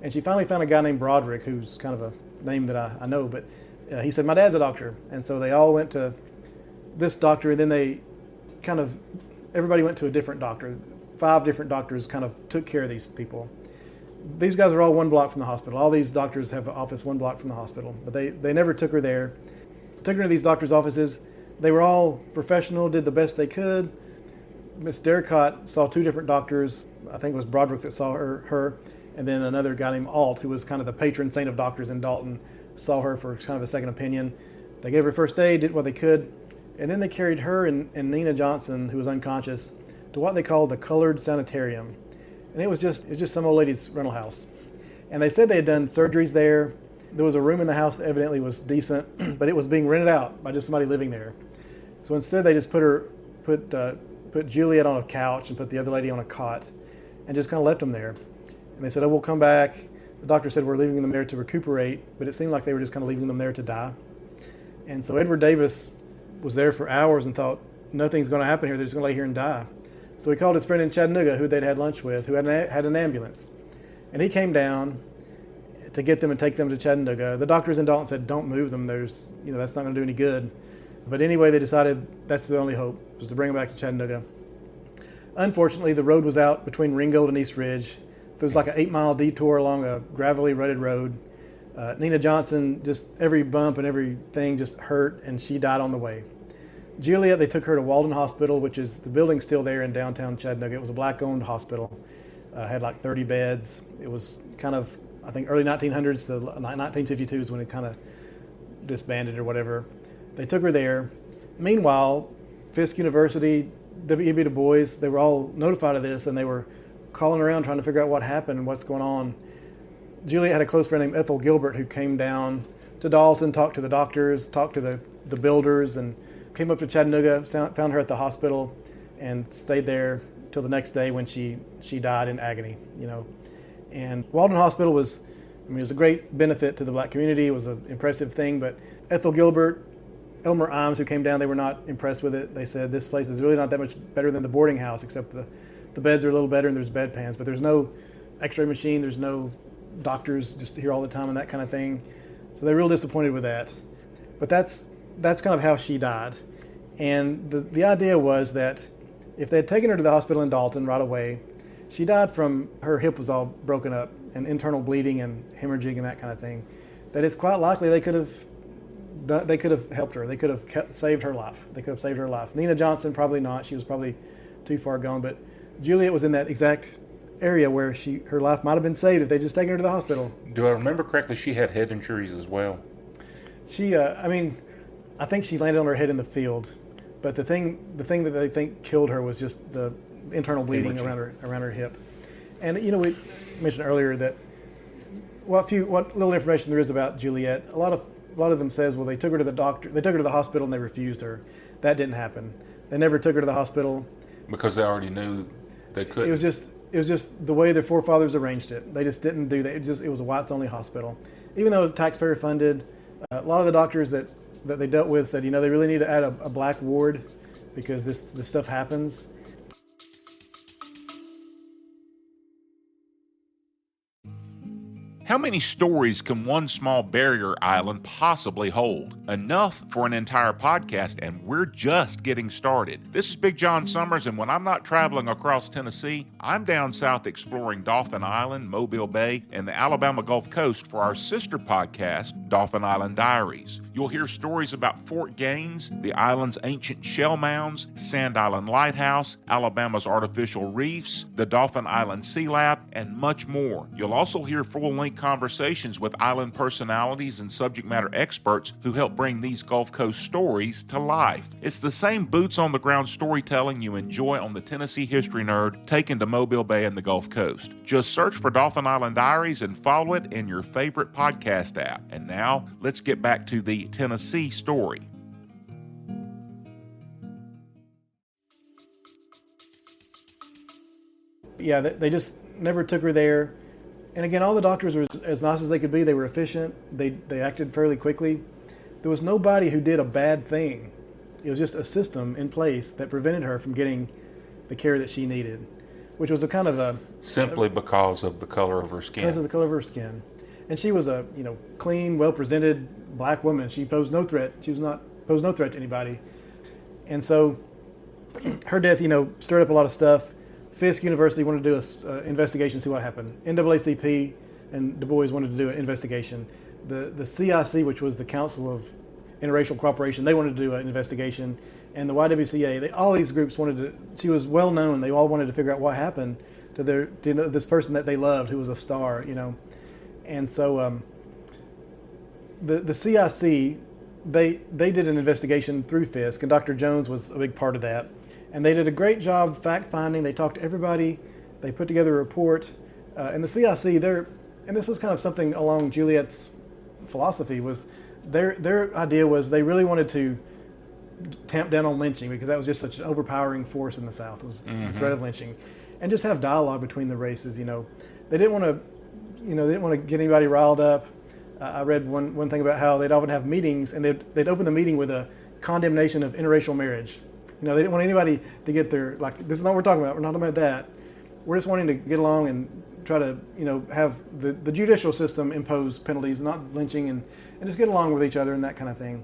B: And she finally found a guy named Broderick, who's kind of a name that I know, but he said, my dad's a doctor. And so they all went to this doctor, and then everybody went to a different doctor. 5 different doctors kind of took care of these people. These guys are all 1 block from the hospital. All these doctors have an office 1 block from the hospital, but they never took her there. Took her to these doctors' offices. They were all professional, did the best they could. Miss Derricotte saw 2 different doctors. I think it was Broderick that saw her, and then another guy named Alt, who was kind of the patron saint of doctors in Dalton, saw her for kind of a second opinion. They gave her first aid, did what they could, and then they carried her and Nina Johnson, who was unconscious, to what they called the Colored Sanitarium. And it was just some old lady's rental house. And they said they had done surgeries there. There was a room in the house that evidently was decent, but it was being rented out by just somebody living there. So instead they just put Juliette on a couch and put the other lady on a cot and just kind of left them there. And they said, we'll come back. The doctor said we're leaving them there to recuperate, but it seemed like they were just kind of leaving them there to die. And so Edward Davis was there for hours and thought, nothing's going to happen here. They're just going to lay here and die. So he called his friend in Chattanooga, who they'd had lunch with, who had an ambulance. And he came down to get them and take them to Chattanooga. The doctors in Dalton said, don't move them. That's not going to do any good. But anyway, they decided that's the only hope, was to bring them back to Chattanooga. Unfortunately, the road was out between Ringgold and East Ridge. There was like an 8-mile detour along a gravelly, rutted road. Nina Johnson, just every bump and everything just hurt, and she died on the way. Juliette, they took her to Walden Hospital, which is the building still there in downtown Chattanooga. It was a black-owned hospital. Had like 30 beds. It was kind of, I think, early 1900s to 1952 is when it kind of disbanded or whatever. They took her there. Meanwhile, Fisk University W.E.B. Du Bois, they were all notified of this, and they were calling around trying to figure out what happened and what's going on. Juliette had a close friend named Ethel Gilbert who came down to Dalton, talked to the doctors, talked to the builders, and came up to Chattanooga, found her at the hospital, and stayed there till the next day when she died in agony, And Walden Hospital was a great benefit to the black community. It was an impressive thing, but Ethel Gilbert, Elmer Imes, who came down, they were not impressed with it. They said, this place is really not that much better than the boarding house, except the beds are a little better and there's bedpans, but there's no x-ray machine, there's no doctors just here all the time and that kind of thing. So they're real disappointed with that. But that's kind of how she died. And the idea was that if they had taken her to the hospital in Dalton right away, she died from, her hip was all broken up and internal bleeding and hemorrhaging and that kind of thing, that it's quite likely they could have helped her. They could have saved her life. They could have saved her life. Nina Johnson, probably not. She was probably too far gone. But Juliette was in that exact area where her life might have been saved if they just taken her to the hospital.
A: Do I remember correctly? She had head injuries as well.
B: I think she landed on her head in the field, but the thing that they think killed her was just the internal bleeding around her hip. And we mentioned earlier that what little information there is about Juliette, a lot of them says, well, they took her to the doctor, they took her to the hospital and they refused her. That didn't happen. They never took her to the hospital because they already knew they couldn't. It was just the way their forefathers arranged it. They just didn't do that. It was a whites-only hospital. Even though taxpayer funded, a lot of the doctors that they dealt with said, they really need to add a black ward because this stuff happens.
A: How many stories can one small barrier island possibly hold? Enough for an entire podcast, and we're just getting started. This is Big John Summers, and when I'm not traveling across Tennessee, I'm down south exploring Dauphin Island, Mobile Bay, and the Alabama Gulf Coast for our sister podcast, Dauphin Island Diaries. You'll hear stories about Fort Gaines, the island's ancient shell mounds, Sand Island Lighthouse, Alabama's artificial reefs, the Dauphin Island Sea Lab, and much more. You'll also hear full-length conversations with island personalities and subject matter experts who help bring these Gulf Coast stories to life. It's the same boots-on-the-ground storytelling you enjoy on the Tennessee History Nerd taken to Mobile Bay and the Gulf Coast. Just search for Dauphin Island Diaries and follow it in your favorite podcast app. And now, let's get back to the Tennessee story.
B: Yeah, they just never took her there. And again, all the doctors were as nice as they could be. They were efficient. They acted fairly quickly. There was nobody who did a bad thing. It was just a system in place that prevented her from getting the care that she needed, which was a kind of a...
A: Simply because of the color of her skin.
B: Because of the color of her skin. And she was a clean, well-presented black woman. She posed no threat. She posed no threat to anybody. And so her death, stirred up a lot of stuff. Fisk University wanted to do an investigation, see what happened. NAACP and Du Bois wanted to do an investigation. The CIC, which was the Council of Interracial Cooperation, they wanted to do an investigation. And the YWCA, all these groups wanted to, she was well known, they all wanted to figure out what happened to this person that they loved who was a star, And so the CIC, they did an investigation through Fisk, and Dr. Jones was a big part of that. And they did a great job fact-finding. They talked to everybody. They put together a report. And the CIC, and this was kind of something along Juliette's philosophy, was their idea was they really wanted to tamp down on lynching because that was just such an overpowering force in the South, was the threat of lynching. And just have dialogue between the races, They didn't want to get anybody riled up. I read one thing about how they'd often have meetings, and they'd open the meeting with a condemnation of interracial marriage. They didn't want anybody to get this is not what we're talking about. We're not talking about that. We're just wanting to get along and try to, have the judicial system impose penalties, not lynching, and just get along with each other and that kind of thing.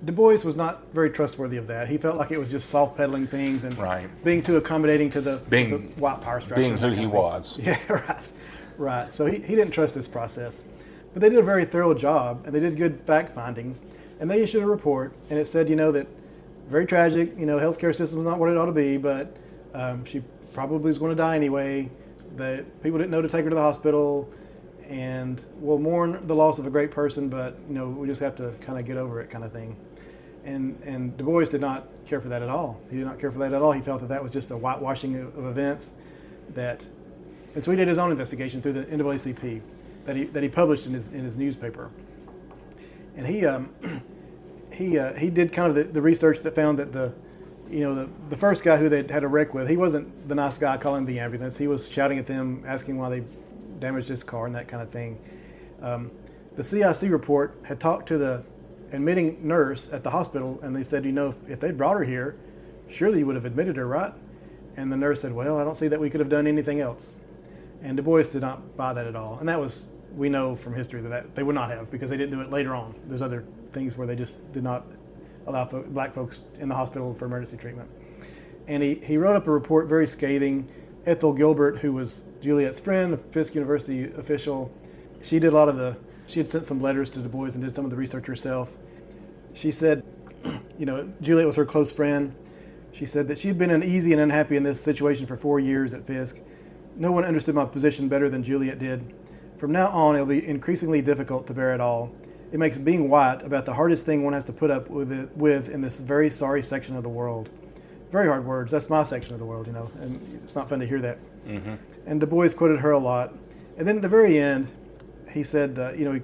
B: Du Bois was not very trustworthy of that. He felt like it was just soft peddling things and being too accommodating to the white power structure.
A: Being who he was.
B: Yeah, right. So he didn't trust this process. But they did a very thorough job, and they did good fact-finding. And they issued a report, and it said, that very tragic, healthcare system is not what it ought to be, but she probably is going to die anyway. That people didn't know to take her to the hospital, and we'll mourn the loss of a great person, but we just have to kind of get over it, kind of thing. And Du Bois did not care for that at all. He did not care for that at all. He felt that that was just a whitewashing of events and so he did his own investigation through the NAACP that he published in his newspaper. And he did kind of the research that found that the first guy who they had a wreck with, he wasn't the nice guy calling the ambulance. He was shouting at them, asking why they damaged his car and that kind of thing. The CIC report had talked to the admitting nurse at the hospital, and they said, if they'd brought her here, surely you would have admitted her, right? And the nurse said, well, I don't see that we could have done anything else. And Du Bois did not buy that at all. And that was, we know from history that they would not have, because they didn't do it later on. There's other things where they just did not allow black folks in the hospital for emergency treatment. And he wrote up a report very scathing. Ethel Gilbert, who was Juliette's friend, a Fisk University official, she had sent some letters to Du Bois and did some of the research herself. She said, Juliette was her close friend. She said that she'd been uneasy and unhappy in this situation for 4 years at Fisk. No one understood my position better than Juliette did. From now on, it'll be increasingly difficult to bear it all. It makes being white about the hardest thing one has to put up with in this very sorry section of the world. Very hard words. That's my section of the world, and it's not fun to hear that. Mm-hmm. And Du Bois quoted her a lot. And then at the very end, he said, he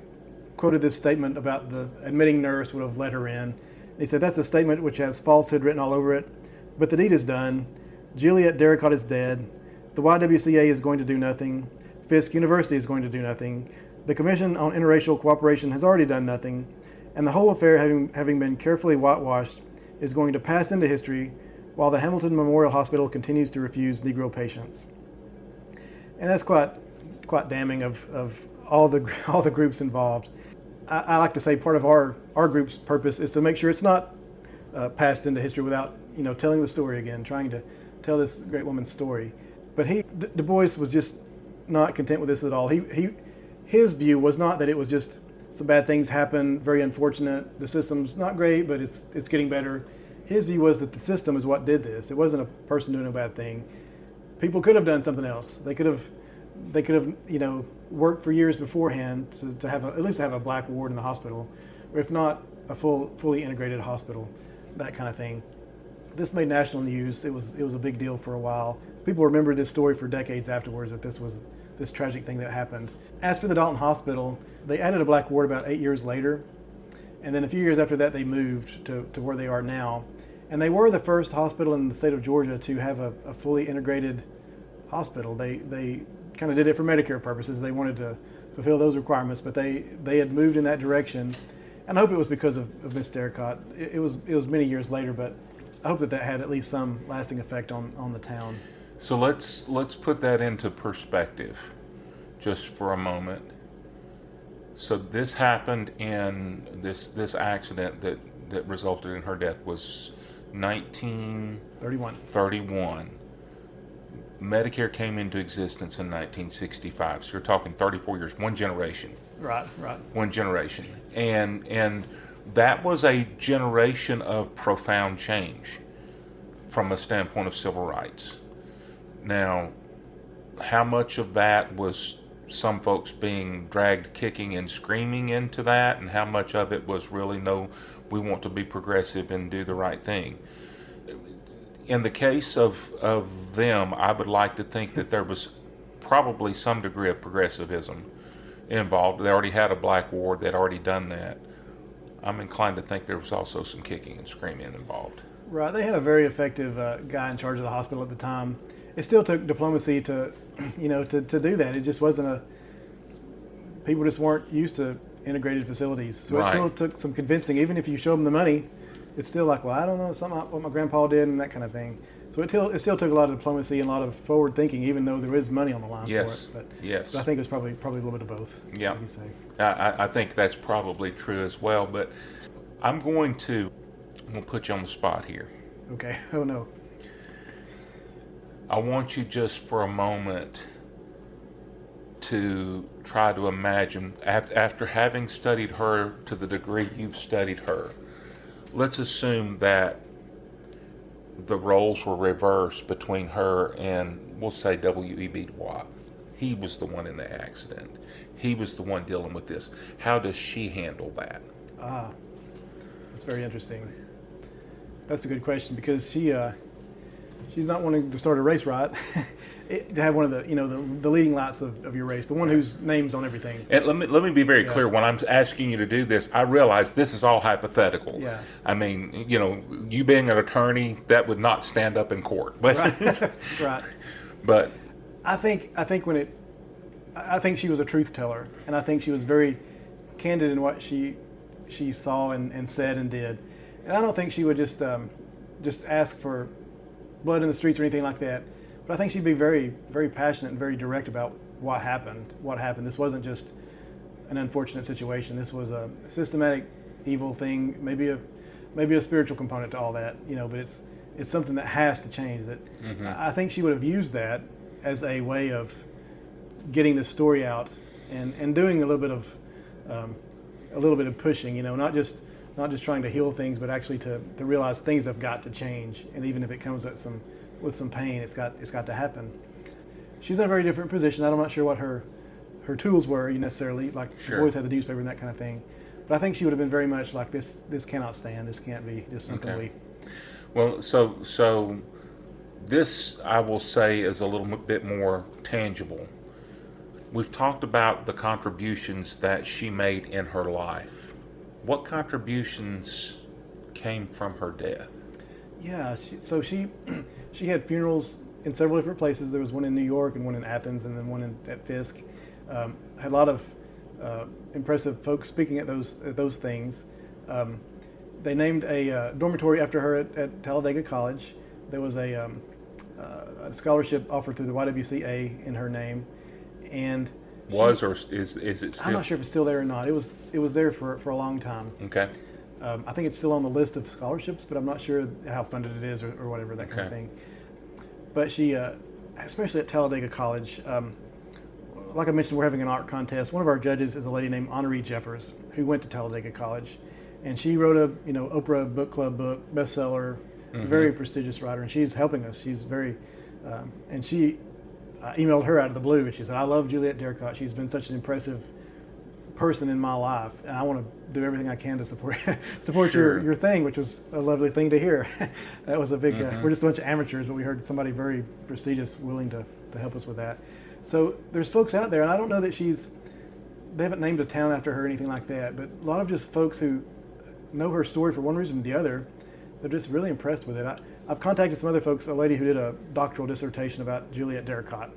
B: quoted this statement about the admitting nurse would have let her in. He said, that's a statement which has falsehood written all over it, but the deed is done. Juliette Derricotte is dead. The YWCA is going to do nothing. Fisk University is going to do nothing. The Commission on Interracial Cooperation has already done nothing. And the whole affair, having been carefully whitewashed, is going to pass into history while the Hamilton Memorial Hospital continues to refuse Negro patients. And that's quite damning of all the groups involved. I like to say part of our group's purpose is to make sure it's not passed into history without telling the story again, trying to tell this great woman's story. But Du Bois was just not content with this at all. His view was not that it was just some bad things happen, very unfortunate. The system's not great, but it's getting better. His view was that the system is what did this. It wasn't a person doing a bad thing. People could have done something else. They could have worked for years beforehand to have at least have a black ward in the hospital, or if not a fully integrated hospital, that kind of thing. This made national news. It was a big deal for a while. People remember this story for decades afterwards, that this was this tragic thing that happened. As for the Dalton Hospital, they added a black ward about 8 years later, and then a few years after that they moved to where they are now. And they were the first hospital in the state of Georgia to have a fully integrated hospital. They kind of did it for Medicare purposes. They wanted to fulfill those requirements, but they had moved in that direction. And I hope it was because of Miss Derricotte. It was many years later, but I hope that had at least some lasting effect on the town.
A: So let's put that into perspective just for a moment. So this happened in this accident that resulted in her death was 1931. Medicare came into existence in 1965. So you're talking 34 years, one generation.
B: Right.
A: One generation. And that was a generation of profound change from a standpoint of civil rights. Now, how much of that was some folks being dragged kicking and screaming into that, and how much of it was really, no, we want to be progressive and do the right thing? In the case of them, I would like to think that there was probably some degree of progressivism involved. They already had a black ward. They'd already done that. I'm inclined to think there was also some kicking and screaming involved.
B: Right. They had a very effective guy in charge of the hospital at the time. It still took diplomacy to do that. It just wasn't people just weren't used to integrated facilities. So It still took some convincing. Even if you show them the money, it's still like, well, I don't know, something what my grandpa did and that kind of thing. So it still took a lot of diplomacy and a lot of forward thinking, even though there is money on the line for it. But I think it was probably a little bit of both.
A: Yeah,
B: like you say.
A: I think that's probably true as well. But I'm going to put you on the spot here.
B: Okay. Oh no.
A: I want you just for a moment to try to imagine, after having studied her to the degree you've studied her, let's assume that the roles were reversed between her and, we'll say, W.E.B. Du Bois. He was the one in the accident. He was the one dealing with this. How does she handle that?
B: That's very interesting. That's a good question because she's not wanting to start a race right. To have one of the leading lights of your race, the one whose name's on everything.
A: And let me be very clear. When I'm asking you to do this, I realize this is all hypothetical.
B: Yeah.
A: I mean, you being an attorney, that would not stand up in court. But
B: Right. Right.
A: But
B: I think she was a truth teller, and I think she was very candid in what she saw and said and did. And I don't think she would just ask for blood in the streets or anything like that. But I think she'd be very, very passionate and very direct about what happened. This wasn't just an unfortunate situation. This was a systematic evil thing, maybe a spiritual component to all that, but it's something that has to change. That I think she would have used that as a way of getting this story out and doing a little bit of pushing, not just trying to heal things, but actually to realize things have got to change. And even if it comes with some pain, it's got to happen. She's in a very different position. I'm not sure what her tools were necessarily, like the boys had the newspaper and that kind of thing. But I think she would have been very much like, this cannot stand. This can't be just something
A: Well, so this, I will say, is a little bit more tangible. We've talked about the contributions that she made in her life. What contributions came from her death?
B: Yeah, she had funerals in several different places. There was one in New York and one in Athens and then one at Fisk. Had a lot of impressive folks speaking at those things. They named a dormitory after her at Talladega College. There was a scholarship offered through the YWCA in her name, and
A: is it still?
B: I'm not sure if it's still there or not. It was there for a long time.
A: Okay.
B: I think it's still on the list of scholarships, but I'm not sure how funded it is or whatever, that kind of thing. But she, especially at Talladega College, like I mentioned, we're having an art contest. One of our judges is a lady named Honoree Jeffers, who went to Talladega College. And she wrote a Oprah Book Club book, bestseller, very prestigious writer, and she's helping us. She's very, and she, I emailed her out of the blue, and she said, "I love Juliette Derricotte. She's been such an impressive person in my life, and I want to do everything I can to support
A: Sure.
B: your thing," which was a lovely thing to hear. That was a big. We're just a bunch of amateurs, but we heard somebody very prestigious willing to help us with that. So there's folks out there, and I don't know that they haven't named a town after her or anything like that, but a lot of just folks who know her story for one reason or the other. They're just really impressed with it. I've contacted some other folks, a lady who did a doctoral dissertation about Juliette Derricotte,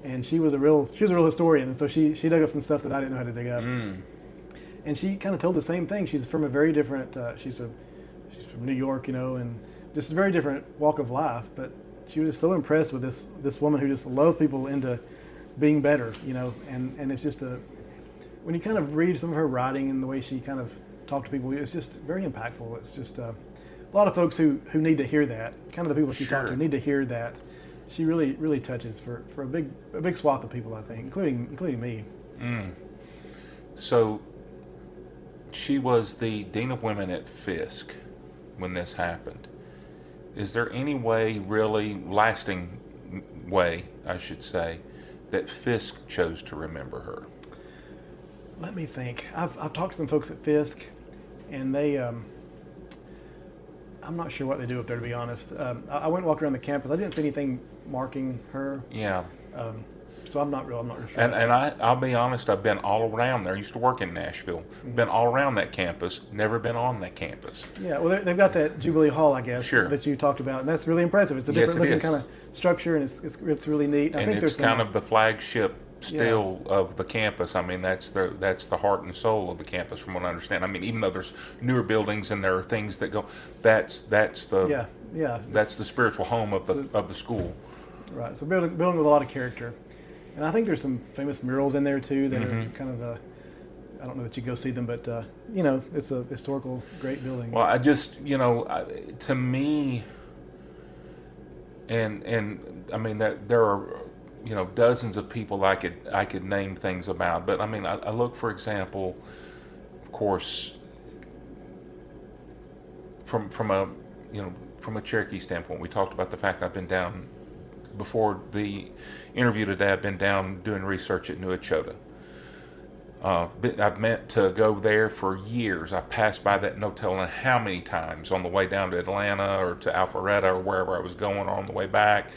B: and she was a real historian, and so she dug up some stuff that I didn't know how to dig up. And she kind of told the same thing. She's from a very different, she's from New York, and just a very different walk of life, but she was just so impressed with this woman who just loved people into being better, and it's just when you kind of read some of her writing and the way she kind of talked to people, it's just very impactful. It's just a lot of folks who need to hear that. Kind of the people she talked to need to hear that. She really, really touches for a big swath of people, I think, including me.
A: So she was the Dean of Women at Fisk when this happened. Is there any way, really lasting way, I should say, that Fisk chose to remember her?
B: Let me think. I've talked to some folks at Fisk, and they, I'm not sure what they do up there, to be honest. I went and walked around the campus. I didn't see anything marking her.
A: Yeah.
B: So I'm not sure.
A: And I'll be honest, I've been all around there. I used to work in Nashville. Been all around that campus, never been on that campus.
B: Yeah, well, they've got that Jubilee Hall, I guess,
A: Sure.
B: that you talked about, and that's really impressive. It's a different looking kind of structure, and it's really neat.
A: I think it's kind of the flagship still of the campus. I mean, that's the heart and soul of the campus, from what I understand. I mean, even though there's newer buildings and there are things that go, that's the that's the spiritual home of the school. Right.
B: So building with a lot of character, and I think there's some famous murals in there too that are kind of I don't know that you go see them, but it's a historical great building.
A: Well, I just to me, and I mean that there are dozens of people I could name things about, but I mean I look, for example, of course, from a Cherokee standpoint, we talked about the fact that I've been down before the interview today. I've been down doing research at New Echota. I've meant to go there for years. I passed by that no telling how many times on the way down to Atlanta or to Alpharetta or wherever I was going on the way back.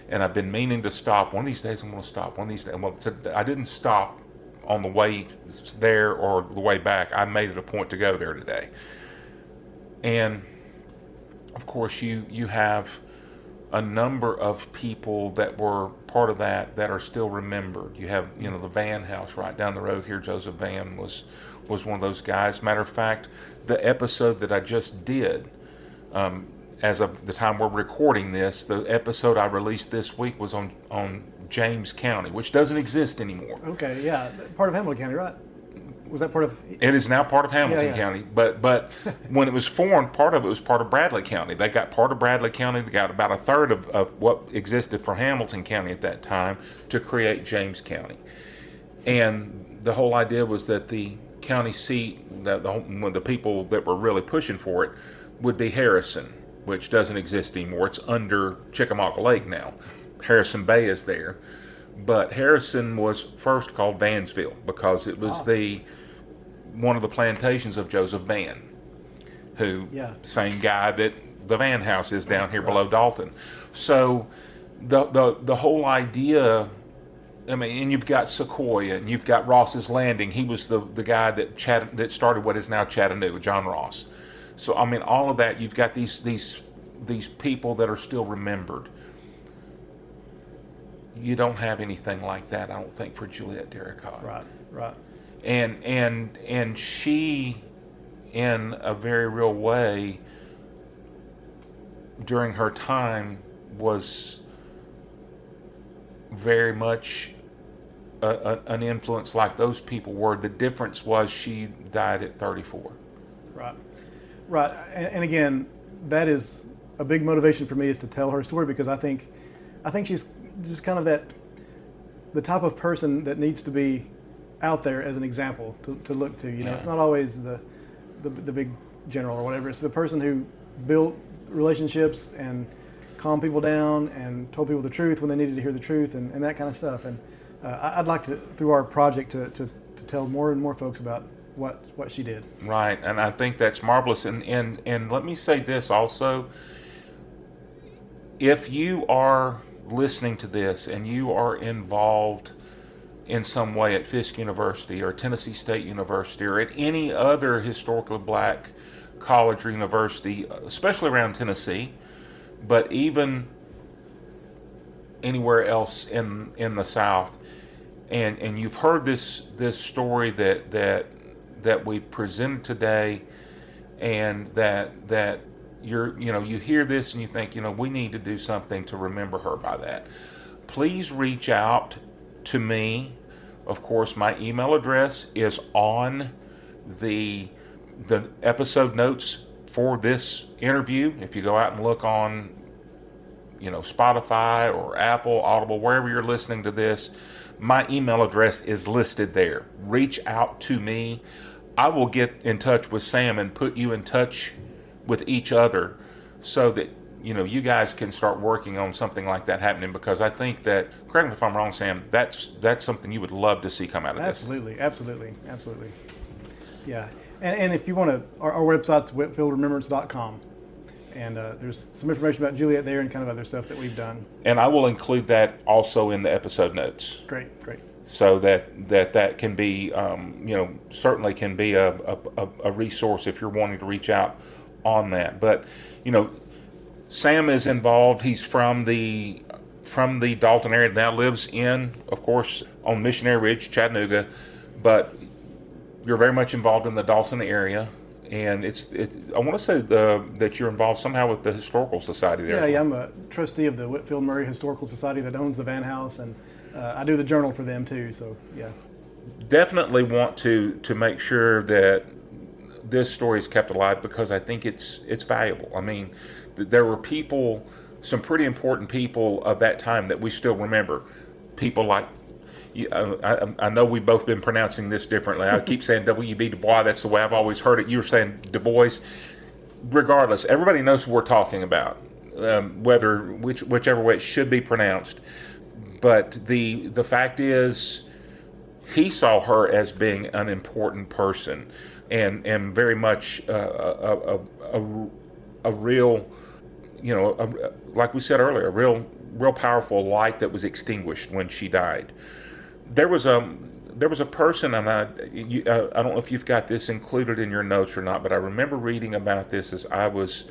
A: And I've been meaning to stop. One of these days I'm going to stop. One of these days. Well, I didn't stop on the way there or the way back. I made it a point to go there today. And of course, you have a number of people that were part of that are still remembered. You have, the Van House right down the road here. Joseph Van was one of those guys. Matter of fact, the episode that I just did, as of the time we're recording this, the episode I released this week was on James County, which doesn't exist anymore.
B: Okay, yeah, part of Hamilton County, right? Was that part of?
A: It is now part of Hamilton County, but when it was formed, part of it was part of Bradley County. They got part of Bradley County. They got about a third of what existed for Hamilton County at that time to create James County. And the whole idea was that the county seat, that the people that were really pushing for it, would be Harrison, which doesn't exist anymore. It's under Chickamauga Lake now. Harrison Bay is there. But Harrison was first called Vansville because it was one of the plantations of Joseph Van, who same guy that the Van House is down here below Dalton. So the whole idea, and you've got Sequoia and you've got Ross's Landing. He was the guy that started what is now Chattanooga, John Ross. So all of that, you've got these people that are still remembered. You don't have anything like that, I don't think, for Juliette Derricotte.
B: Right.
A: And she, in a very real way, during her time, was very much an influence like those people were. The difference was she died at 34.
B: Right. And again, that is a big motivation for me, is to tell her story, because I think she's just kind of the type of person that needs to be out there as an example to look to. It's not always the big general or whatever. It's the person who built relationships and calmed people down and told people the truth when they needed to hear the truth, and that kind of stuff. And I'd like to, through our project, to tell more and more folks about what she did.
A: Right, and I think that's marvelous. And let me say this also. If you are listening to this and you are involved in some way at Fisk University or Tennessee State University or at any other historically black college or university, especially around Tennessee, but even anywhere else in the South, and you've heard this story that we presented today, and that you hear this and you think, we need to do something to remember her by that. Please reach out to me. Of course, my email address is on the episode notes for this interview. If you go out and look on, Spotify or Apple, Audible, wherever you're listening to this, my email address is listed there. Reach out to me. I will get in touch with Sam and put you in touch with each other so that you guys can start working on something like that happening, because I think that, correct me if I'm wrong, Sam, that's something you would love to see come out of this.
B: Absolutely. Yeah. And if you want to, our website's whitfieldremembrance.com, and there's some information about Juliette there and kind of other stuff that we've done. And
A: I will include that also in the episode notes.
B: Great.
A: So that can be, certainly can be a resource if you're wanting to reach out on that. But Sam is involved. He's from the Dalton area, now lives in, of course, on Missionary Ridge, Chattanooga, but you're very much involved in the Dalton area, and I want to say that you're involved somehow with the Historical Society there.
B: Yeah, I'm a trustee of the Whitfield Murray Historical Society that owns the Van House, and I do the journal for them too. So yeah,
A: definitely want to make sure that this story is kept alive, because I think it's valuable. There were people, some pretty important people of that time that we still remember. People like, I know we've both been pronouncing this differently. I keep saying W.B. Du Bois. That's the way I've always heard it. You were saying Du Bois. Regardless, everybody knows who we're talking about, whichever way it should be pronounced. But the fact is, he saw her as being an important person, and very much a real, like we said earlier, a real powerful light that was extinguished when she died. There was a person, and I don't know if you've got this included in your notes or not, but I remember reading about this as I was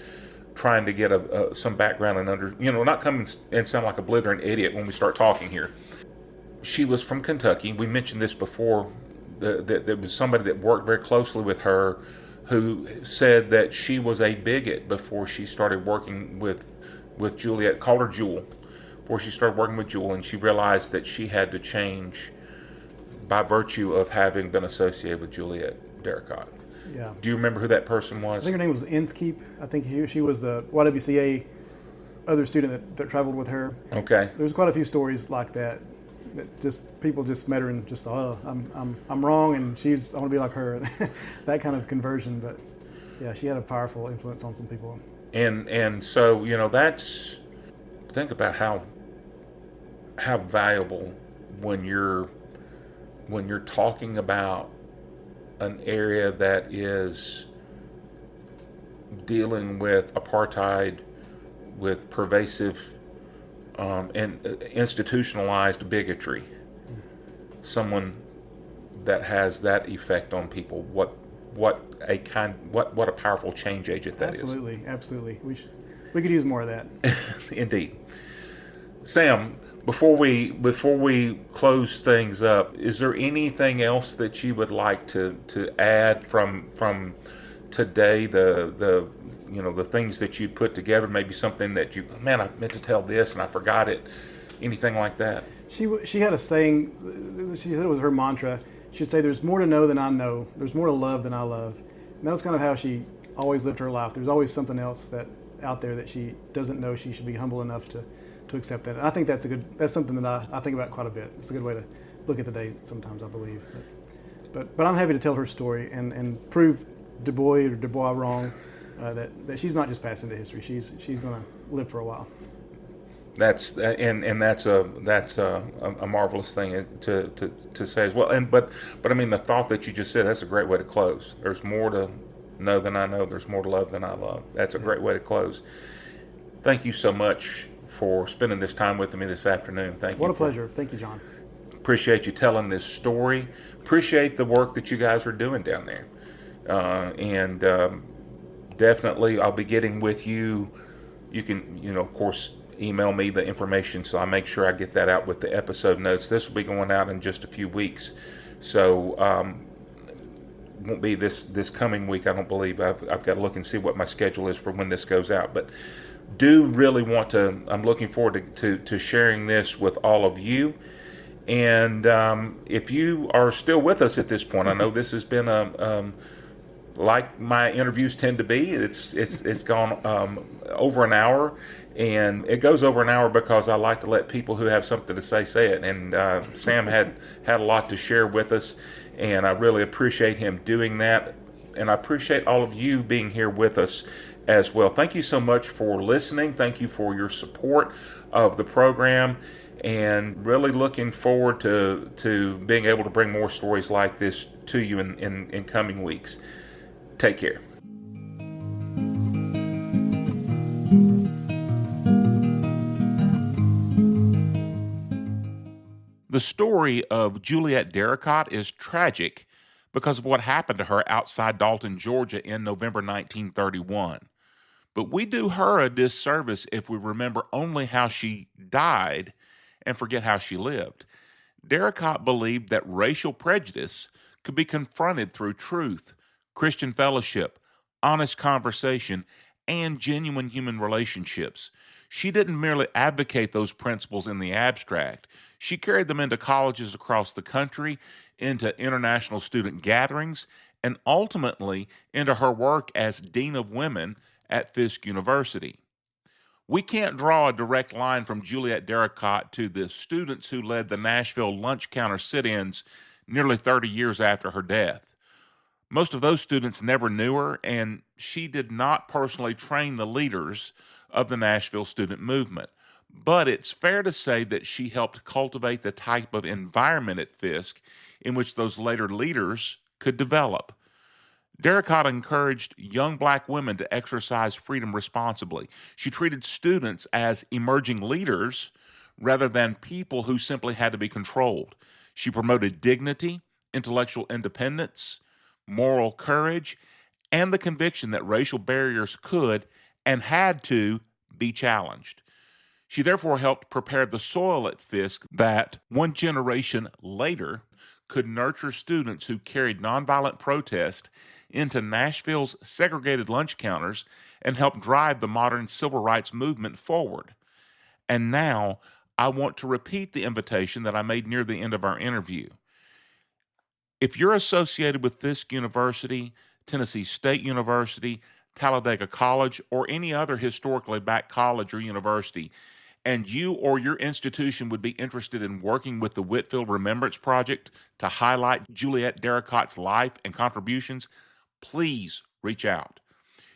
A: trying to get some background and not come and sound like a blithering idiot when we start talking here. She was from Kentucky. We mentioned this before. That there was somebody that worked very closely with her who said that she was a bigot before she started working with Juliette, called her Jewel, before she started working with Jewel, and she realized that she had to change by virtue of having been associated with Juliette Derricotte.
B: Yeah.
A: Do you remember who that person was?
B: I think her name was Inskeep. I think she was the YWCA other student that traveled with her.
A: Okay.
B: There's quite a few stories like that just people just met her and just thought, oh, I'm wrong, and I want to be like her. That kind of conversion. But yeah, she had a powerful influence on some people.
A: And so think about how valuable when you're talking about an area that is dealing with apartheid, with pervasive and institutionalized bigotry. Someone that has that effect on people. What a powerful change agent that
B: is. Absolutely. We could use more of that.
A: Indeed. Sam, before we close things up, is there anything else that you would like to add from today? The things that you put together, maybe something that I meant to tell this and I forgot it. Anything like that?
B: She had a saying. She said it was her mantra. She'd say, "There's more to know than I know. There's more to love than I love." And that was kind of how she always lived her life. There's always something else out there that she doesn't know. She should be humble enough to accept that. And I think that's something that I think about quite a bit. It's a good way to look at the day sometimes, I believe. But I'm happy to tell her story and prove Du Bois wrong, that she's not just passing to history. She's going to live for a while. That's
A: a marvelous thing to say as well. But I mean, the thought that you just said, that's a great way to close. There's more to know than I know. There's more to love than I love. That's a great way to close. Thank you so much for spending this time with me this afternoon. Thank you.
B: What a pleasure. Thank you, John.
A: Appreciate you telling this story. Appreciate the work that you guys are doing down there. And definitely I'll be getting with you. You can, of course, email me the information, so I make sure I get that out with the episode notes. This will be going out in just a few weeks, so won't be this coming week, I don't believe. I've got to look and see what my schedule is for when this goes out, but do really want to. I'm looking forward to sharing this with all of you. And if you are still with us at this point, I know this has been like my interviews tend to be. It's gone over an hour, and it goes over an hour because I like to let people who have something to say it. And Sam had a lot to share with us, and I really appreciate him doing that. And I appreciate all of you being here with us as well. Thank you so much for listening. Thank you for your support of the program, and really looking forward to being able to bring more stories like this to you in coming weeks. Take care. The story of Juliette Derricotte is tragic because of what happened to her outside Dalton, Georgia in November 1931. But we do her a disservice if we remember only how she died and forget how she lived. Derricotte believed that racial prejudice could be confronted through truth, Christian fellowship, honest conversation, and genuine human relationships. She didn't merely advocate those principles in the abstract. She carried them into colleges across the country, into international student gatherings, and ultimately into her work as Dean of Women at Fisk University. We can't draw a direct line from Juliette Derricotte to the students who led the Nashville lunch counter sit-ins nearly 30 years after her death. Most of those students never knew her, and she did not personally train the leaders of the Nashville student movement. but it's fair to say that she helped cultivate the type of environment at Fisk in which those later leaders could develop. Derricotte encouraged young black women to exercise freedom responsibly. She treated students as emerging leaders rather than people who simply had to be controlled. She promoted dignity, intellectual independence, moral courage, and the conviction that racial barriers could and had to be challenged. She therefore helped prepare the soil at Fisk that, one generation later, could nurture students who carried nonviolent protest into Nashville's segregated lunch counters and helped drive the modern civil rights movement forward. And now, I want to repeat the invitation that I made near the end of our interview. If you're associated with Fisk University, Tennessee State University, Talladega College, or any other historically black college or university, and you or your institution would be interested in working with the Whitfield Remembrance Project to highlight Juliette Derricotte's life and contributions, please reach out.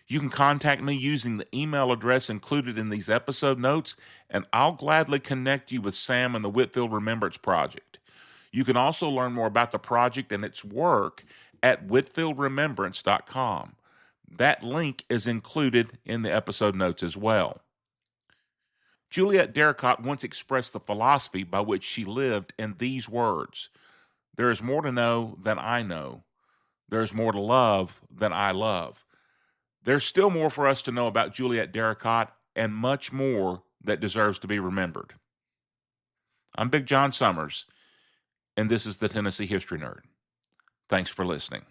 A: You can contact me using the email address included in these episode notes, and I'll gladly connect you with Sam and the Whitfield Remembrance Project. You can also learn more about the project and its work at whitfieldremembrance.com. That link is included in the episode notes as well. Juliette Derricotte once expressed the philosophy by which she lived in these words: "There is more to know than I know. There is more to love than I love." There's still more for us to know about Juliette Derricotte and much more that deserves to be remembered. I'm Big John Summers, and this is the Tennessee History Nerd. Thanks for listening.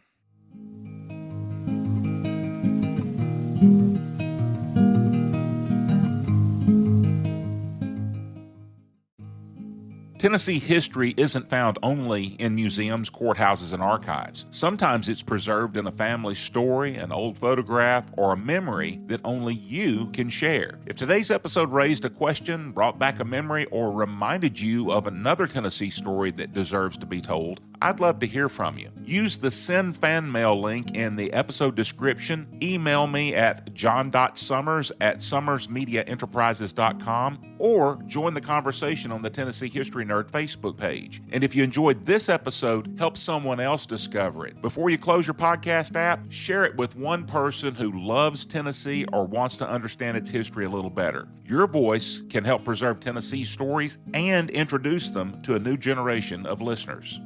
A: Tennessee history isn't found only in museums, courthouses, and archives. Sometimes it's preserved in a family story, an old photograph, or a memory that only you can share. If today's episode raised a question, brought back a memory, or reminded you of another Tennessee story that deserves to be told, I'd love to hear from you. Use the Send Fan Mail link in the episode description. Email me at john.summers@summersmediaenterprises.com or join the conversation on the Tennessee History Nerd Facebook page. And if you enjoyed this episode, help someone else discover it. Before you close your podcast app, share it with one person who loves Tennessee or wants to understand its history a little better. Your voice can help preserve Tennessee stories and introduce them to a new generation of listeners.